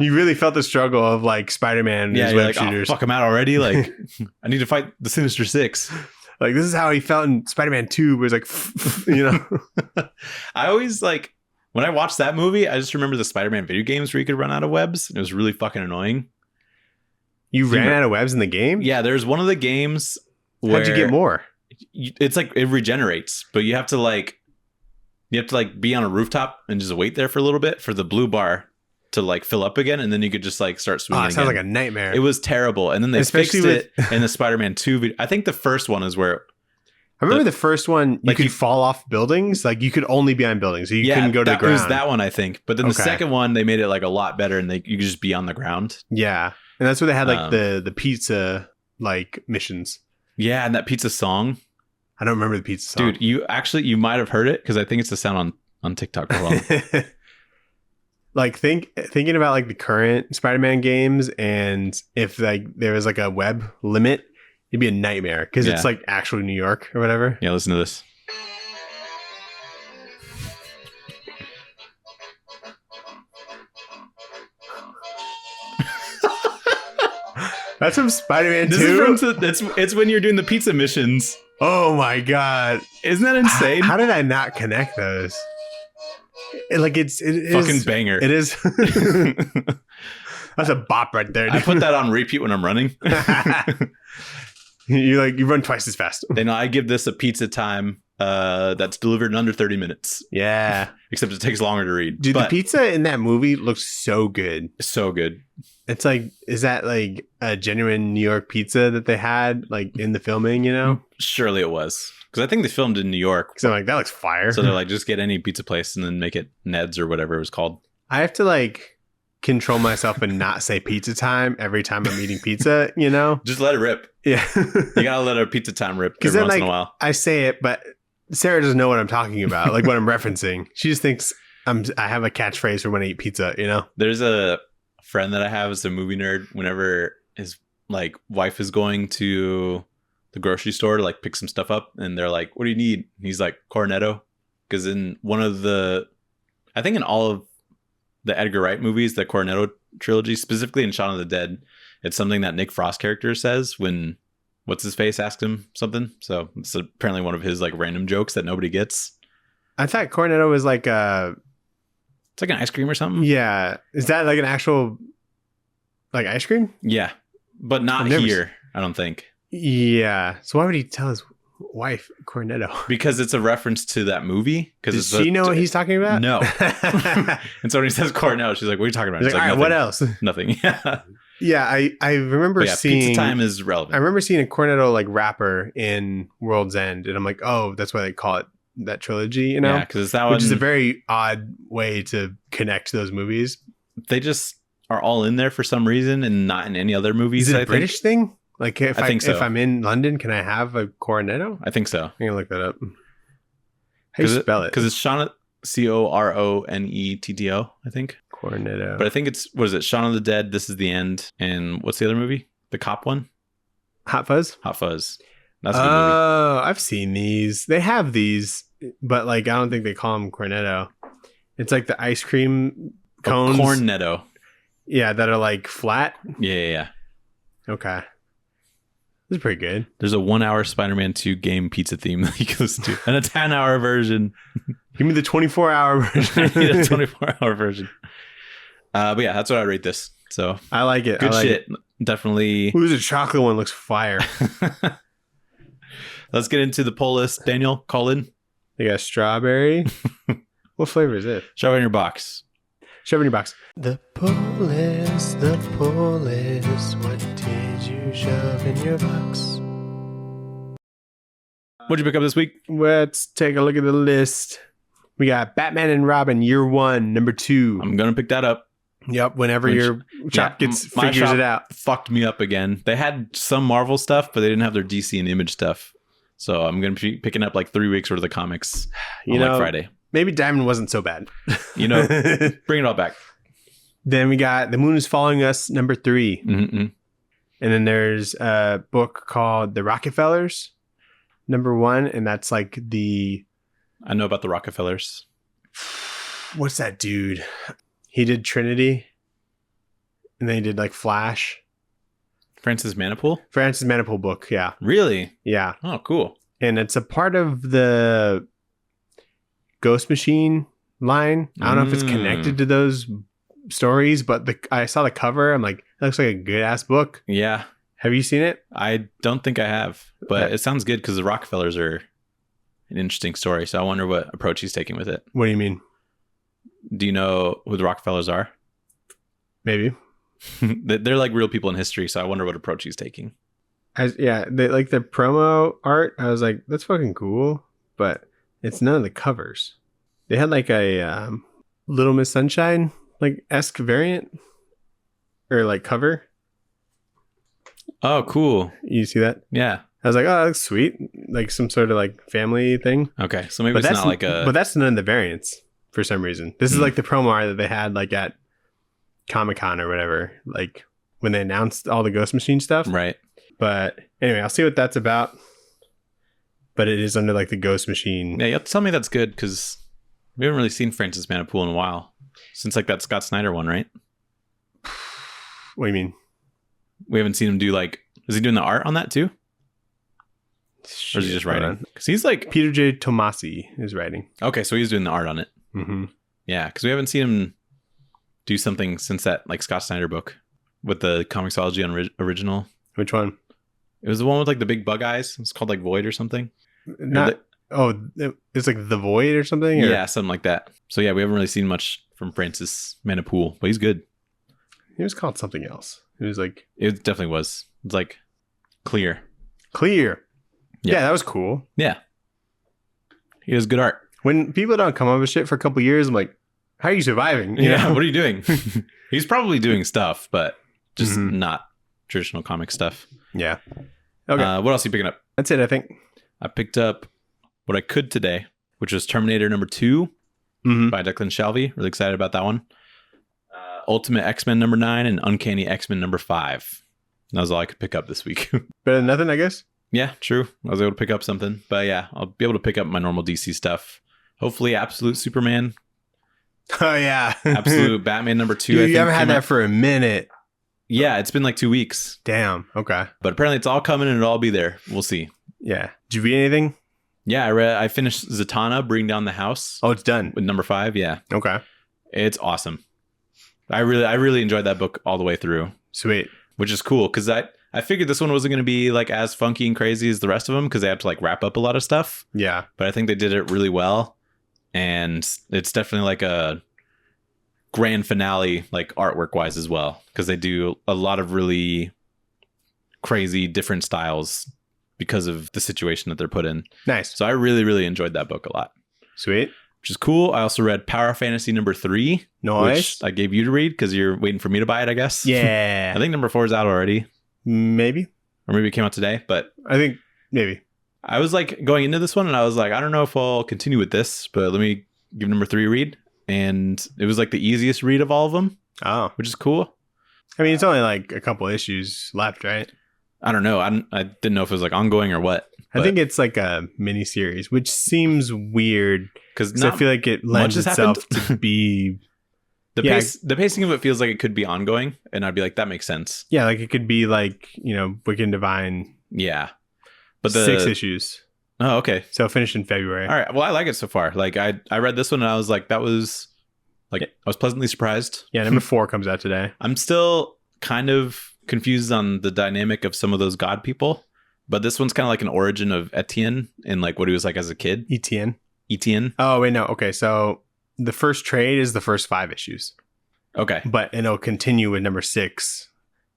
You really felt the struggle of like Spider-Man and his web shooters. Oh, fuck him out already. Like I need to fight the Sinister Six. Like this is how he felt in Spider-Man 2, where it's like, you know. I always like when I watched that movie, I just remember the Spider-Man video games where you could run out of webs. It was really fucking annoying. You ran out of webs in the game? Yeah, there's one of the games where... How'd you get more? It's like it regenerates, but you have to be on a rooftop and just wait there for a little bit for the blue bar to like fill up again, and then you could just like start swinging. Oh, it sounds like a nightmare. It was terrible. And then they fixed it in the Spider-Man 2 video. I think the first one is where... I remember the first one, you could fall off buildings. Like you could only be on buildings, so you couldn't go to the ground. It was that one, I think. But then the second one, they made it like a lot better, and you could just be on the ground. Yeah. And that's where they had like the pizza like missions. Yeah, and that pizza song. I don't remember the pizza song. Dude, you might have heard it because I think it's the sound on TikTok as well. Like thinking about like the current Spider-Man games, and if like there was like a web limit, it'd be a nightmare because it's like actually New York or whatever. Yeah, listen to this. That's from Spider-Man 2? It's when you're doing the pizza missions. Oh my god. Isn't that insane? How did I not connect those? It fucking is, banger. It is. That's a bop right there, dude. I put that on repeat when I'm running. You run twice as fast. Then I give this a pizza time that's delivered in under 30 minutes. Yeah. Except it takes longer to read. Dude, the pizza in that movie looks so good. So good. It's like, is that like a genuine New York pizza that they had like in the filming, you know? Surely it was. Because I think they filmed in New York. So I'm like, that looks fire. So they're like, just get any pizza place and then make it Ned's or whatever it was called. I have to like control myself and not say pizza time every time I'm eating pizza, you know? Just let it rip. Yeah. You gotta let a pizza time rip every once in a while. I say it, but Sarah doesn't know what I'm talking about, like what I'm referencing. She just thinks I have a catchphrase for when I eat pizza, you know? There's a friend that I have is a movie nerd. Whenever his like wife is going to the grocery store to like pick some stuff up, and they're like, "What do you need?" And he's like, "Cornetto," because in one of I think in all of the Edgar Wright movies, the Cornetto trilogy, specifically in Shaun of the Dead, it's something that Nick Frost character says when what's his face asks him something. So it's apparently one of his like random jokes that nobody gets. I thought Cornetto was like it's like an ice cream or something. Yeah. Is that like an actual like ice cream? Yeah. But not here, I don't think. Yeah. So why would he tell his wife Cornetto? Because it's a reference to that movie. Does she know what he's talking about? No. And so when he says Cornetto, she's like, what are you talking about? He's like, all right, what else? Nothing. Yeah, I remember seeing... Pizza Time is relevant. I remember seeing a Cornetto like rapper in World's End, and I'm like, oh, that's why they call it that trilogy, you know? Yeah, because that one... Which is a very odd way to connect those movies. They just are all in there for some reason and not in any other movies. Is it a British thing? Like if I think so. If I'm in London, can I have a Cornetto? I think so. I'm going to look that up. How do you spell it? Because it's Shaun, Coronetto, I think. Cornetto. But I think it's, what is it? Shaun of the Dead, This Is the End. And what's the other movie? The cop one? Hot Fuzz? Hot Fuzz. That's a good movie. Oh, I've seen these. They have these, but like I don't think they call them Cornetto. It's like the ice cream cones. Cornetto. Yeah, that are like flat. Yeah. Okay. This is pretty good. There's a 1 hour Spider-Man 2 game pizza theme that he goes to. And a 10-hour version. Give me the 24-hour version. I need a 24-hour version. But yeah, that's what I rate this. So I like it. Good shit. Definitely. Ooh, the chocolate one looks fire. Let's get into the poll list. Daniel, call in. They got strawberry. What flavor is it? Shove it in your box. Shove it in your box. The poll list. What did you shove in your box? What'd you pick up this week? Let's take a look at the list. We got Batman and Robin, Year 1, number 2. I'm going to pick that up. Yep, whenever your shop figures it out. Fucked me up again. They had some Marvel stuff, but they didn't have their DC and Image stuff. So I'm going to be picking up like 3 weeks worth of the comics on like Friday. Maybe Diamond wasn't so bad. Bring it all back. Then we got The Moon is Following Us, number 3. Mm-hmm. And then there's a book called The Rockefellers, number 1. And that's like I know about the Rockefellers. What's that dude? He did Trinity. And then he did like Flash. Francis Manipool book, yeah. Really? Yeah. Oh, cool. And it's a part of the Ghost Machine line. I don't know if it's connected to those stories, but I saw the cover. I'm like, that looks like a good ass book. Yeah. Have you seen it? I don't think I have, but it sounds good because the Rockefellers are an interesting story. So I wonder what approach he's taking with it. What do you mean? Do you know who the Rockefellers are? Maybe. They're like real people in history, so I wonder what approach he's taking. They like the promo art. I was like, that's fucking cool, but it's none of the covers. They had like a Little Miss Sunshine like esque variant or like cover. Oh, cool! You see that? Yeah. I was like, oh, that's sweet, like some sort of like family thing. Okay, so maybe it's not like a. But that's none of the variants for some reason. This is like the promo art that they had like at Comic-Con or whatever, like when they announced all the Ghost Machine stuff. Right. But anyway, I'll see what that's about. But it is under like the Ghost Machine. Yeah, you have to tell me that's good because we haven't really seen Francis Manipool in a while. Since like that Scott Snyder one, right? What do you mean? We haven't seen him do like, is he doing the art on that too? Or is he just writing? Because he's like... Peter J. Tomasi is writing. Okay, so he's doing the art on it. Mm-hmm. Yeah, because we haven't seen him do something since that like Scott Snyder book with the Comixology original. Which one? It was the one with like the big bug eyes. It's called like Void or something. It's like The Void or something? Yeah, something like that. So yeah, we haven't really seen much from Francis Manipool, but he's good. He was called something else. It was like... It definitely was. It's like Clear. Yeah, that was cool. Yeah. He does good art. When people don't come up with shit for a couple years, I'm like, how are you surviving? You know? What are you doing? He's probably doing stuff, but just not traditional comic stuff. Yeah. Okay. What else are you picking up? That's it, I think. I picked up what I could today, which was Terminator number 2 by Declan Shalvey. Really excited about that one. Ultimate X-Men number 9 and Uncanny X-Men number 5. That was all I could pick up this week. Better than nothing, I guess. Yeah, true. I was able to pick up something. But yeah, I'll be able to pick up my normal DC stuff. Hopefully Absolute Superman. Oh, yeah. Absolute Batman number 2. Dude, you haven't had that for a minute. Yeah, it's been like 2 weeks. Damn. Okay. But apparently it's all coming and it'll all be there. We'll see. Yeah. Did you read anything? Yeah, I finished Zatanna, Bring Down the House. Oh, it's done. With number 5, yeah. Okay. It's awesome. I really enjoyed that book all the way through. Sweet. which is cool because I figured this one wasn't going to be like as funky and crazy as the rest of them because they have to like wrap up a lot of stuff. Yeah. But I think they did it really well. And it's definitely like a grand finale, like artwork wise as well, because they do a lot of really crazy different styles because of the situation that they're put in. Nice. So I really, really enjoyed that book a lot. Sweet. Which is cool. I also read Power Fantasy number 3. Nice. Which I gave you to read because you're waiting for me to buy it, I guess. Yeah. I think number 4 is out already. Maybe. Or maybe it came out today. But I think maybe. I was like going into this one and I was like, I don't know if I'll continue with this, but let me give number 3 a read. And it was like the easiest read of all of them. Oh. Which is cool. I mean, it's only like a couple issues left, right? I don't know. I didn't know if it was like ongoing or what. I think it's like a mini series, which seems weird because I feel like it lends itself to be the pacing of it feels like it could be ongoing, and I'd be like, that makes sense. Yeah, like it could be like, you know, Wicked and Divine. Yeah, but 6 issues. Oh, okay. So finished in February. All right. Well, I like it so far. Like I read this one and I was like, that was like I was pleasantly surprised. Yeah, number 4 comes out today. I'm still kind of confused on the dynamic of some of those god people. But this one's kind of like an origin of Etienne and like what he was like as a kid. Etienne. Oh, wait, no. Okay. So the first trade is the first 5 issues. Okay. But it'll continue with number 6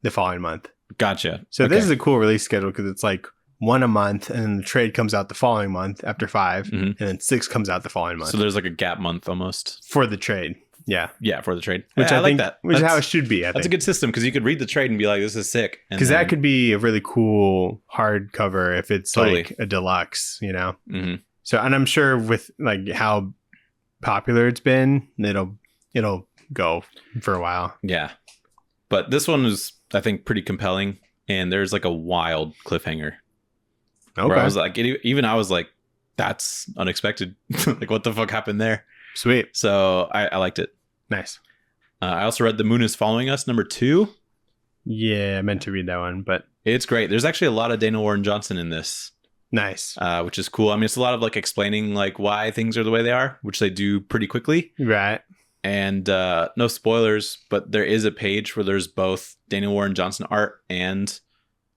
the following month. Gotcha. So this is a cool release schedule because it's like 1 a month and then the trade comes out the following month after 5 and then 6 comes out the following month. So there's like a gap month almost. For the trade. Yeah. Yeah, for the trade. Which I like like that. Which is how it should be, I think. That's a good system because you could read the trade and be like, this is sick. Because that could be a really cool hardcover if it's Totally. like a deluxe, you know? Mm-hmm. So, and I'm sure with like how popular it's been, it'll go for a while. Yeah. But this one was, I think, pretty compelling. And there's like a wild cliffhanger. Okay. Where I was like, even I was like, that's unexpected. Like, what the fuck happened there? Sweet. So I liked it. Nice. I also read The Moon is Following Us, number 2. Yeah, I meant to read that one, but It's great. There's actually a lot of Dana Warren Johnson in this. nice. Which is cool. I mean, it's a lot of like explaining like why things are the way they are, which they do pretty quickly. Right. And no spoilers, but there is a page where there's both Dana Warren Johnson art and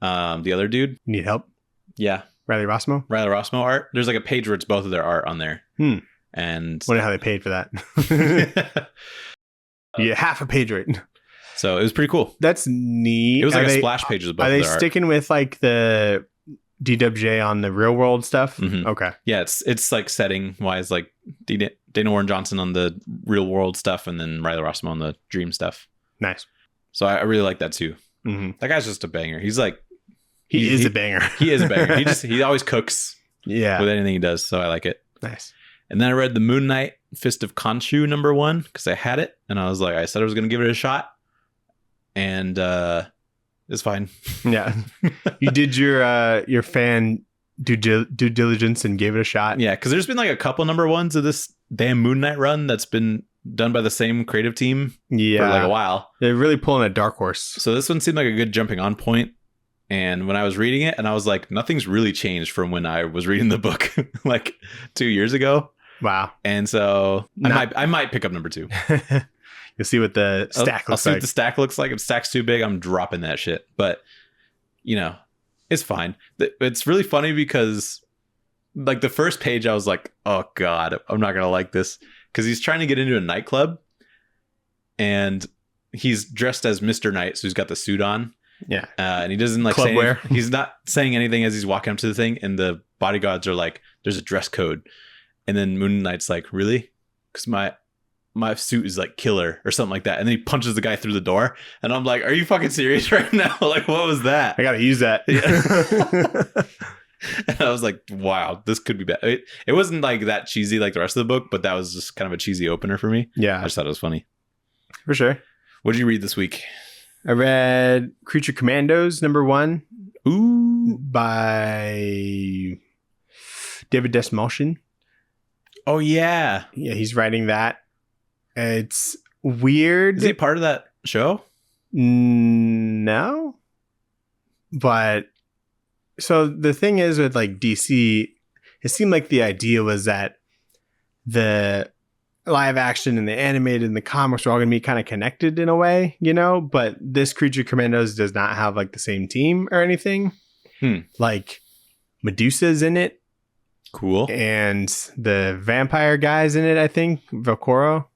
the other dude. Need help? Yeah. Riley Rossmo? Riley Rossmo art. There's like a page where it's both of their art on there. And Wonder how they paid for that. Yeah, half a page rate. So it was pretty cool. That's neat. It was like a splash page of both Are they of their sticking with like the DWJ on the real world stuff? Mhm. Okay. Yeah, it's like setting wise, like Dana Warren Johnson on the real world stuff, and then Riley Rossmo on the dream stuff. Nice. So I really like that too. Mm-hmm. That guy's just a banger. He's like He is a banger. He is a banger. He always cooks Yeah. with anything he does. So I like it. Nice. And then I read the Moon Knight Fist of Khonshu number 1 because I had it, and I was like, I said I was going to give it a shot, and it's fine. Yeah. You did your fan due diligence and gave it a shot. Yeah, because there's been like a couple number 1s of this damn Moon Knight run that's been done by the same creative team for like a while. They're really pulling a dark horse. So this one seemed like a good jumping on point. And when I was reading it, and I was like, nothing's really changed from when I was reading the book like 2 years ago. Wow. And so I might pick up number 2. You'll see what the stack I'll looks see like. what the stack looks like. If the stack's too big, I'm dropping that shit. But, you know, it's fine. It's really funny because like the first page, I was like, oh God, I'm not going to like this. Because he's trying to get into a nightclub. And he's dressed as Mr. Knight. So he's got the suit on. Yeah. And he doesn't like Club say wear. he's not saying anything as he's walking up to the thing. And the bodyguards are like, there's a dress code. And then Moon Knight's like, really? Because my suit is like killer or something like that. And then he punches the guy through the door. And I'm like, are you fucking serious right now? Like, what was that? I got to use that. Yeah. And I was like, wow, this could be bad. It wasn't like that cheesy like the rest of the book, but that was just kind of a cheesy opener for me. Yeah. I just thought it was funny. For sure. What did you read this week? I read Creature Commandos number 1. Ooh. By David Desmalchian. Oh, yeah. Yeah, he's writing that. It's weird. Is he part of that show? No. But so the thing is with like DC, it seemed like the idea was that the live action and the animated and the comics are all going to be kind of connected in a way, but this Creature Commandos does not have like the same team or anything. Like Medusa's in it. Cool. And the vampire guy's in it, I think. Velcoro.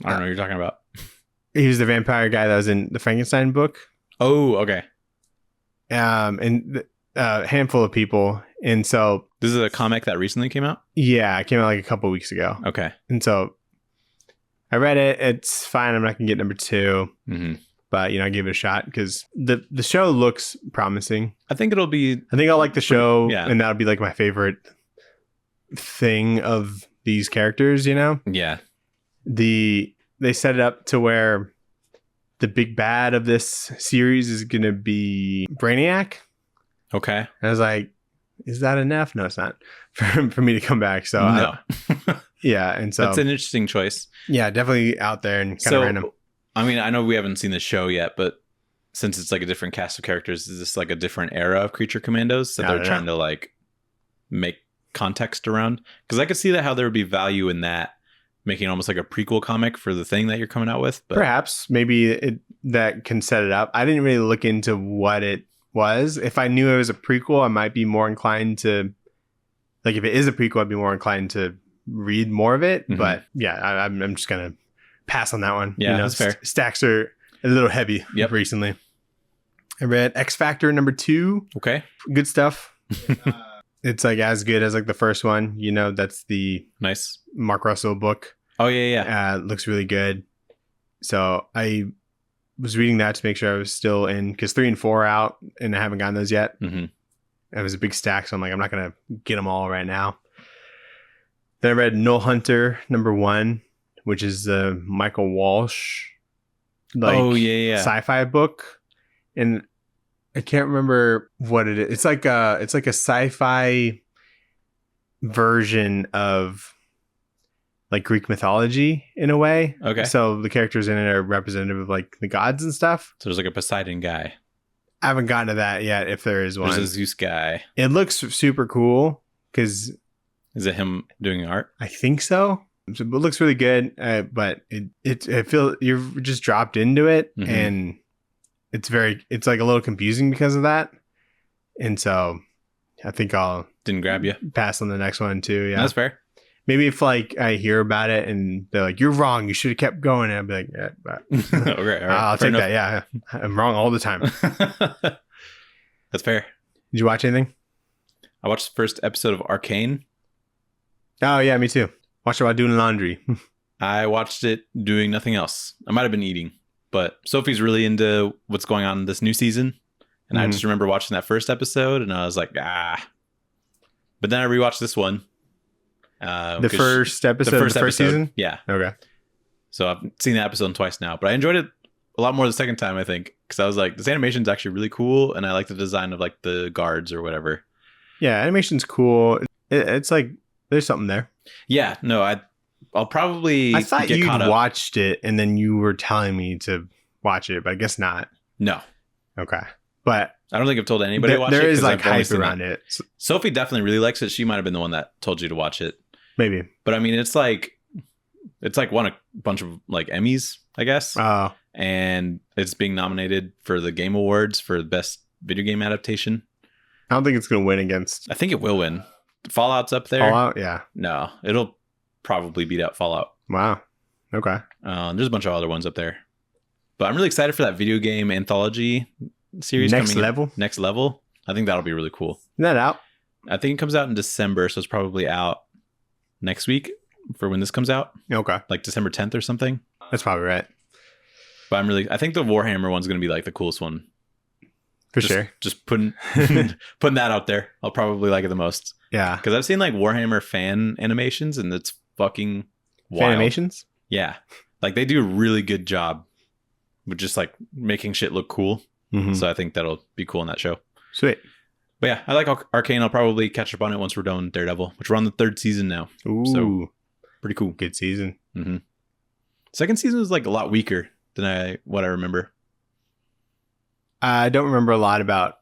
I don't know what you're talking about. He was the vampire guy that was in the Frankenstein book. Oh, okay. And a handful of people. And so... This is a comic that recently came out? Yeah, it came out like a couple weeks ago. Okay. And so I read it. It's fine. I'm not going to get number 2. But, I gave it a shot because the show looks promising. I think I'll like the show. Yeah. And that'll be like my favorite thing of these characters, Yeah. They set it up to where the big bad of this series is going to be Brainiac. Okay. And I was like, is that enough? No, it's not for me to come back. So no. Yeah. And so that's an interesting choice. Yeah, definitely out there and kind of random. I mean, I know we haven't seen the show yet, but since it's like a different cast of characters, is this like a different era of Creature Commandos that they're trying to like make context around? Because I could see that how there would be value in that, making almost like a prequel comic for the thing that you're coming out with. But perhaps maybe that can set it up. I didn't really look into what it was. If I knew it was a prequel, I might be more inclined to, like, if it is a prequel, I'd be more inclined to read more of it. But yeah, I'm just gonna pass on that one. Yeah, that's fair. Stacks are a little heavy recently. I read X Factor number 2. Okay, good stuff. It's like as good as like the first one. That's the nice Mark Russell book. Oh yeah. It looks really good. So I was reading that to make sure I was still in, because 3 and 4 are out and I haven't gotten those yet. It was a big stack, so I'm like, I'm not gonna get them all right now. Then I read Null Hunter number 1, which is the Michael Walsh sci-fi book, and I can't remember what it is. It's like a sci-fi version of like Greek mythology in a way. Okay. So the characters in it are representative of like the gods and stuff. So there's like a Poseidon guy. I haven't gotten to that yet, if there is one. There's a Zeus guy. It looks super cool because... Is it him doing art? I think so. It looks really good, but I feel you're just dropped into it, and it's like a little confusing because of that. And so I think I'll didn't grab you. Pass on the next one too. Yeah, that's fair. Maybe if like I hear about it and they're like, "You're wrong. You should have kept going," and I'll be like, "Yeah, but okay, all right. I'll take that." Yeah, I'm wrong all the time. That's fair. Did you watch anything? I watched the first episode of Arcane. Oh yeah, me too. Watched it while doing laundry. I watched it doing nothing else. I might have been eating, but Sophie's really into what's going on in this new season. And I just remember watching that first episode and I was like, But then I rewatched this one. The first episode of the first season? Yeah. Okay. So I've seen that episode twice now, but I enjoyed it a lot more the second time, I think. Because I was like, this animation is actually really cool. And I like the design of like the guards or whatever. Yeah, animation's cool. It's like, there's something there. Yeah, no, I'll probably. I thought you watched it and then you were telling me to watch it, but I guess not. No. Okay, but I don't think I've told anybody to watch it. There is like hype around it. Sophie definitely really likes it. She might have been the one that told you to watch it. Maybe, but I mean, it's like won a bunch of like Emmys, I guess. Oh, and it's being nominated for the Game Awards for best video game adaptation. I don't think it's going to win against. I think it will win. Fallout's up there. Fallout, yeah. No, it'll probably beat out Fallout. Wow. Okay. There's a bunch of other ones up there, but I'm really excited for that video game anthology series. Next Level. Next Level. I think that'll be really cool. Isn't that out? I think it comes out in December, so it's probably out next week for when this comes out. Okay. Like December 10th or something. That's probably right. But I think the Warhammer one's going to be like the coolest one. For sure. Just putting that out there. I'll probably like it the most. Yeah. Because I've seen like Warhammer fan animations and it's fucking wild. Fan animations? Yeah. Like they do a really good job with just like making shit look cool. So I think that'll be cool in that show. Sweet. But yeah, I like Arcane. I'll probably catch up on it once we're done with Daredevil, which we're on the 3rd season now. Ooh. So pretty cool. Good season. Second season was like a lot weaker than what I remember. I don't remember a lot about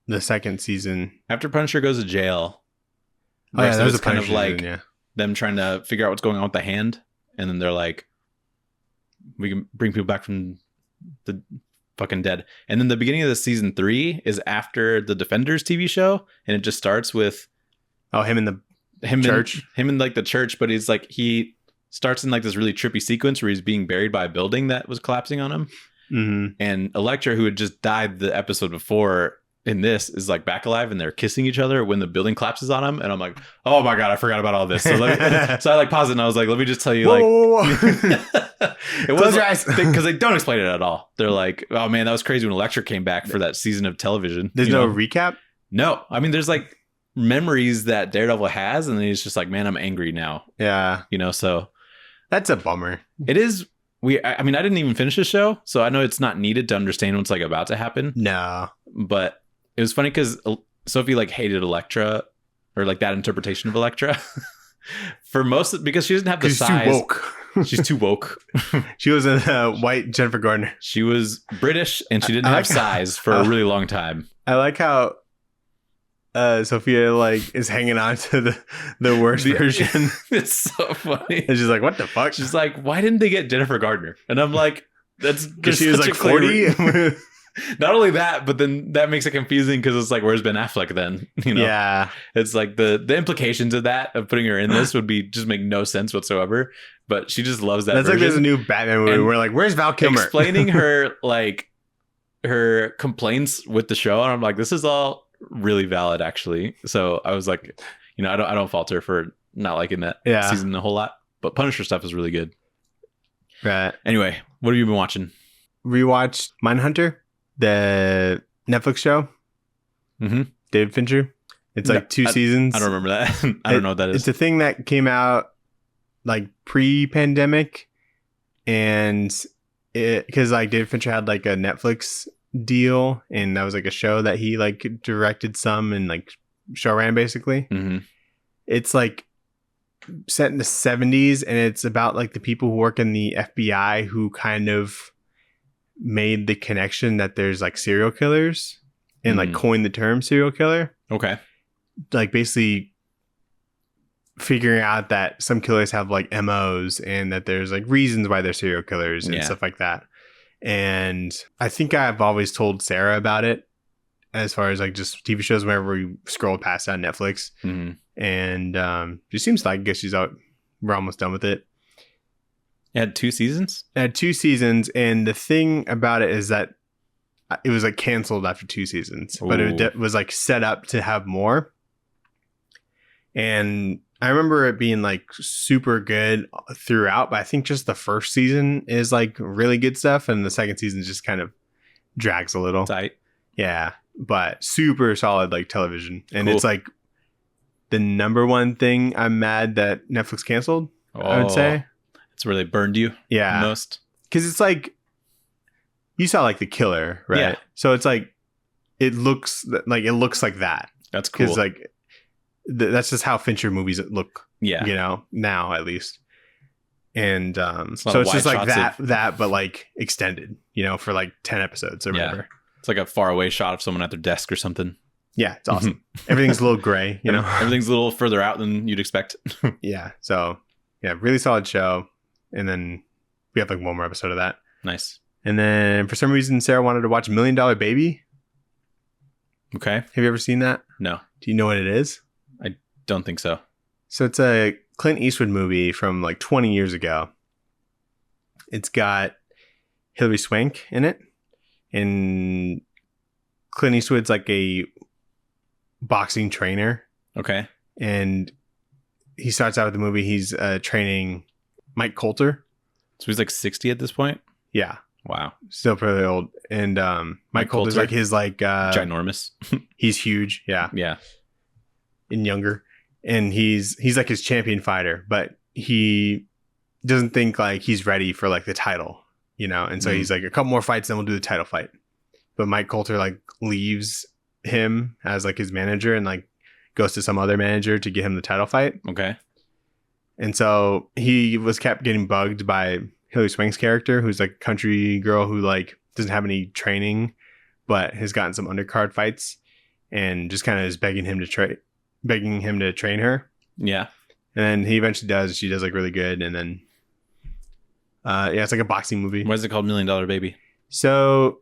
the second season. After Punisher goes to jail, that was kind of like season, them trying to figure out what's going on with the hand. and then they're like, we can bring people back from the fucking dead. And then the beginning of the season 3 is after the Defenders TV show, and it just starts with him in the church. Him in like the church, but he's like, he starts in like this really trippy sequence where he's being buried by a building that was collapsing on him. Mm-hmm. And Elektra, who had just died the episode before in this, is like back alive, and they're kissing each other when the building collapses on him. And I'm like, oh my God, I forgot about all this. So, so I like paused it, and I was like, let me just tell you, whoa. It was because they don't explain it at all. They're like, oh man, that was crazy when Elektra came back for that season of television. There's no recap? No. I mean, there's like memories that Daredevil has, and then he's just like, man, I'm angry now. Yeah. So that's a bummer. It is. I mean, I didn't even finish the show, so I know it's not needed to understand what's like about to happen. No. But it was funny because Sophie like hated Elektra, or like that interpretation of Elektra for most, because she doesn't have the size. She's too woke. She's too woke. She was a white Jennifer Gardner. She was British, and she didn't have size for a really long time. I like how Sophia like is hanging on to the worst version. It's so funny. And she's like, what the fuck? She's like, why didn't they get Jennifer Gardner? And I'm like, that's because she was like 40. Not only that, but then that makes it confusing because it's like, where's Ben Affleck then? Yeah. It's like the implications of that, of putting her in this, would be just make no sense whatsoever. But she just loves that. That's version. like there's a new Batman movie. We're like, where's Val Kilmer? Explaining her like her complaints with the show, and I'm like, this is all really valid actually. So I was like, I don't fault her for not liking that season a whole lot. But Punisher stuff is really good. Right. Anyway, what have you been watching? Rewatched Mindhunter, the Netflix show. Mm-hmm. David Fincher. It's like 2 seasons. I don't remember that. I don't know what that is. It's a thing that came out like pre-pandemic, and because like David Fincher had like a Netflix deal, and that was like a show that he like directed some and like show ran basically. Mm-hmm. It's like set in the 70s, and it's about like the people who work in the FBI who kind of made the connection that there's like serial killers and like coined the term serial killer. Okay. Like basically figuring out that some killers have like MOs, and that there's like reasons why they're serial killers and stuff like that. And I think I've always told Sarah about it as far as like just TV shows whenever we scroll past on Netflix. Mm-hmm. And she seems like, I guess she's out. We're almost done with it. It had 2 seasons? It had 2 seasons. And the thing about it is that it was like canceled after 2 seasons. Ooh. But it was like set up to have more. And I remember it being like super good throughout, but I think just the first season is like really good stuff, and the second season just kind of drags a little. Tight. Yeah, but super solid like television. And cool. It's like the number one thing I'm mad that Netflix canceled, I would say. It's where they burned you most. Because it's like, you saw like The Killer, right? Yeah. So it's like, it looks like that. That's cool. Because like, that's just how Fincher movies look. Yeah. Now at least. And so it's just like that, but like extended, for like 10 episodes or whatever. It's like a faraway shot of someone at their desk or something. Yeah, it's awesome. Everything's a little gray, Everything's a little further out than you'd expect. Yeah. So yeah, really solid show. And then we have like one more episode of that. Nice. And then for some reason, Sarah wanted to watch $1 Million Baby. Okay. Have you ever seen that? No. Do you know what it is? I don't think so. So it's a Clint Eastwood movie from like 20 years ago. It's got Hilary Swank in it. And Clint Eastwood's like a boxing trainer. Okay. And he starts out with the movie. He's training Mike Coulter. So he's like 60 at this point? Yeah. Wow. Still pretty old. And Mike Coulter's like his like... ginormous. He's huge. Yeah. Yeah. And younger. And he's like his champion fighter. But he doesn't think like he's ready for like the title. And so he's like, a couple more fights, then we'll do the title fight. But Mike Coulter like leaves him as like his manager and like goes to some other manager to get him the title fight. Okay. And so he kept getting bugged by Hilary Swank's character, who's like a country girl who like doesn't have any training, but has gotten some undercard fights, and just kind of is begging him to train her. Yeah. And then he eventually does. She does like really good, and then Yeah, it's like a boxing movie. Why is it called $1 Million Baby? So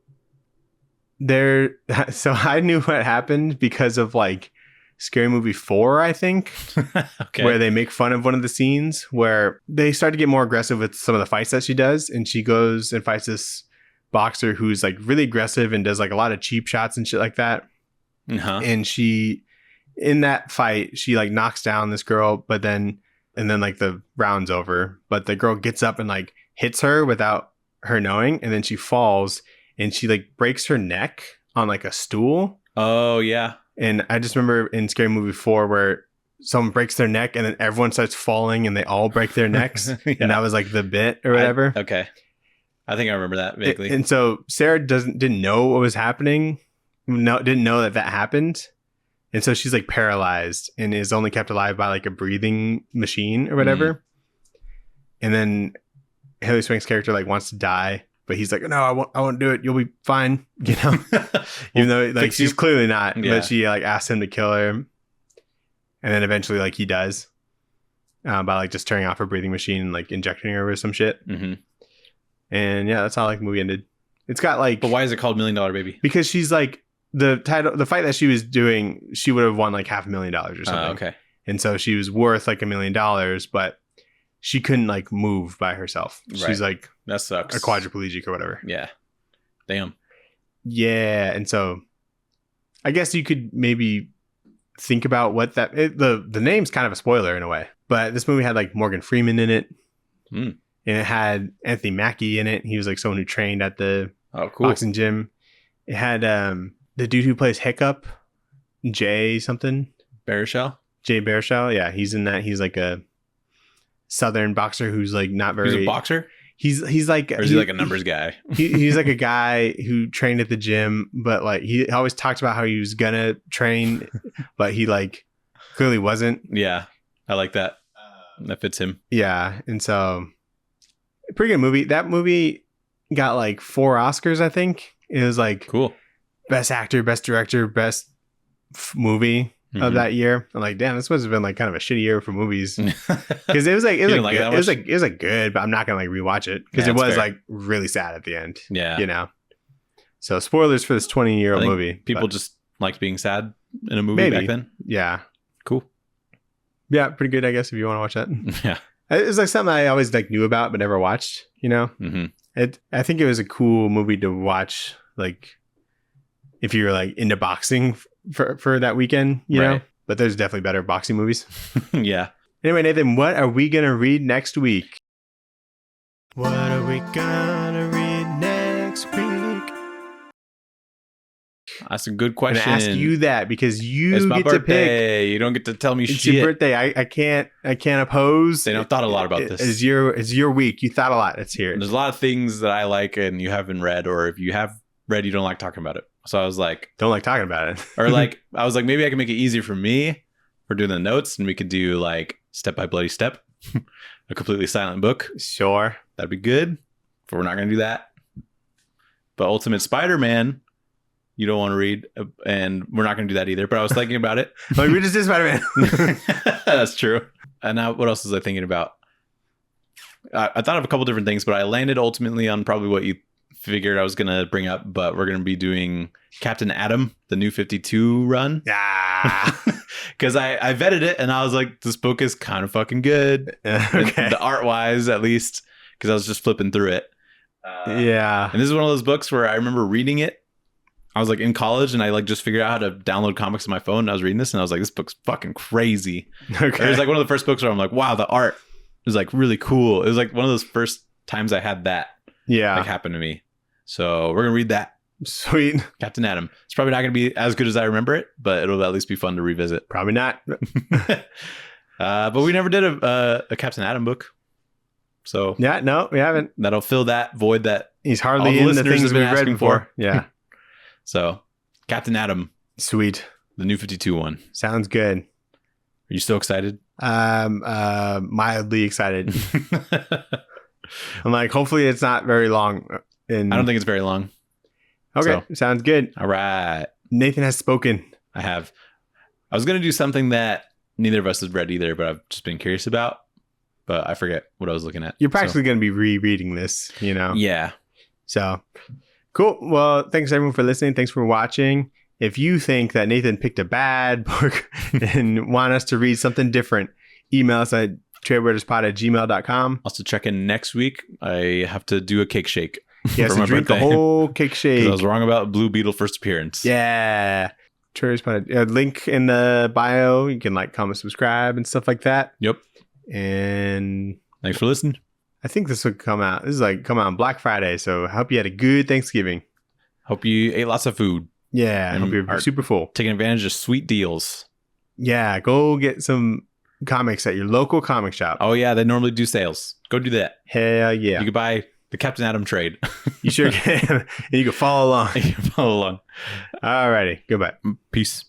so I knew what happened because of like Scary Movie 4, I think, Okay. where they make fun of one of the scenes where they start to get more aggressive with some of the fights that she does. And she goes and fights this boxer who's like really aggressive and does like a lot of cheap shots and shit like that. Uh-huh. And she, in that fight, she like knocks down this girl, and then like the round's over, but the girl gets up and like hits her without her knowing. And then she falls and she like breaks her neck on like a stool. Oh, yeah. And I just remember in Scary Movie 4 where someone breaks their neck and then everyone starts falling and they all break their necks. Yeah. And that was like the bit or whatever. Okay. I think I remember that vaguely. And so Sarah didn't know what was happening. No, didn't know that happened. And so she's like paralyzed and is only kept alive by like a breathing machine or whatever. And then Hilary Swank's character like wants to die, but he's like, no, I won't do it. You'll be fine. You know, even though like she's clearly not, but she like asks him to kill her. And then eventually like he does by like just turning off her breathing machine and like injecting her with some shit. Mm-hmm. And yeah, that's how like the movie ended. It's got like, but why is it called $1 Million Baby? Because she's like the fight that she was doing, she would have won like $500,000 or something. Okay. And so she was worth like $1 million, but she couldn't like move by herself. Right. She's like that sucks. a quadriplegic or whatever. Yeah. Damn. Yeah. And so I guess you could maybe think about what the name's kind of a spoiler in a way, but this movie had like Morgan Freeman in it. And it had Anthony Mackie in it. He was like someone who trained at the boxing gym. It had the dude who plays Hiccup, Jay something. Baruchel? Jay Baruchel. Yeah, he's in that. He's like a Southern boxer who's like not very... He's a boxer? He's like... Or is he like a numbers guy? He's like a guy who trained at the gym, but like he always talked about how he was gonna train, but he like clearly wasn't. Yeah, I like that. That fits him. Yeah, and so... Pretty good movie. That movie got like 4 Oscars, I think. It was like cool. Best actor, best director, best movie of that year. I'm like, damn, this must have been like kind of a shitty year for movies because it was like good, but I'm not gonna like rewatch it because it was fair. Like really sad at the end. Yeah, you know. So spoilers for this 20-year-old movie. People just liked being sad in a movie back then. Yeah, cool. Yeah, pretty good, I guess, if you want to watch that. Yeah. It was like something I always like knew about but never watched, you know? I think it was a cool movie to watch, like if you're like into boxing for that weekend, you know? But there's definitely better boxing movies. Yeah. Anyway, Nathan, what are we going to read next week? What are we going to read next week? That's a good question. I'm going to ask you that because you it's my get birthday. to pick. You don't get to tell me it's shit. It's your birthday. I can't oppose. They don't thought a lot about this. It's your week. You thought a lot. Let's hear it. There's a lot of things that I like and you haven't read, or if you have read, you don't like talking about it. So I was like, don't like talking about it. Or like, I was like, maybe I can make it easier for me for doing the notes and we could do like Step by Bloody Step, a completely silent book. Sure. That'd be good. But we're not going to do that. But Ultimate Spider-Man, you don't want to read, and we're not going to do that either. But I was thinking about it. Like, we just did Spider-Man. That's true. And now, what else was I thinking about? I thought of a couple different things, but I landed ultimately on probably what you figured I was going to bring up. But we're going to be doing Captain Atom, the New 52 run. Yeah. Because I vetted it, and I was like, this book is kind of fucking good. Okay. The art-wise, at least, because I was just flipping through it. Yeah. And this is one of those books where I remember reading it. I was like in college and I like just figured out how to download comics on my phone. And I was reading this and I was like, this book's fucking crazy. Okay. It was like one of the first books where I'm like, wow, the art is like really cool. It was like one of those first times I had that like happen to me. So we're going to read that. Sweet. Captain Atom. It's probably not going to be as good as I remember it, but it'll at least be fun to revisit. Probably not. But we never did a Captain Atom book. So yeah, no, we haven't. That'll fill that void that he's hardly in the things we've read before. Yeah. So Captain Atom. Sweet. The New 52 one. Sounds good. Are you still excited? Mildly excited. I'm like, hopefully it's not very long. I don't think it's very long. Okay. So, sounds good. All right. Nathan has spoken. I have. I was going to do something that neither of us has read either, but I've just been curious about. but I forget what I was looking at. You're practically going to be rereading this, you know? Yeah. So, cool. Well, thanks everyone for listening. Thanks for watching. If you think that Nathan picked a bad book and want us to read something different, email us at tradewaiterspod@gmail.com. Also check in next week. I have to do a cake shake. Yes, for my drink birthday. a whole cake shake. 'Cause I was wrong about Blue Beetle first appearance. Yeah. Tradewaiterspod. Link in the bio. You can like, comment, subscribe, and stuff like that. Yep. And Thanks for listening. I think this will come out. This is like come out on Black Friday. So I hope you had a good Thanksgiving. Hope you ate lots of food. Yeah. I And hope you're are super full. taking advantage of sweet deals. Yeah. Go get some comics at your local comic shop. Oh, yeah. They normally do sales. Go do that. Hell yeah. You could buy the Captain Atom trade. You sure can. And you can follow along. You can follow along. All righty. Goodbye. Peace.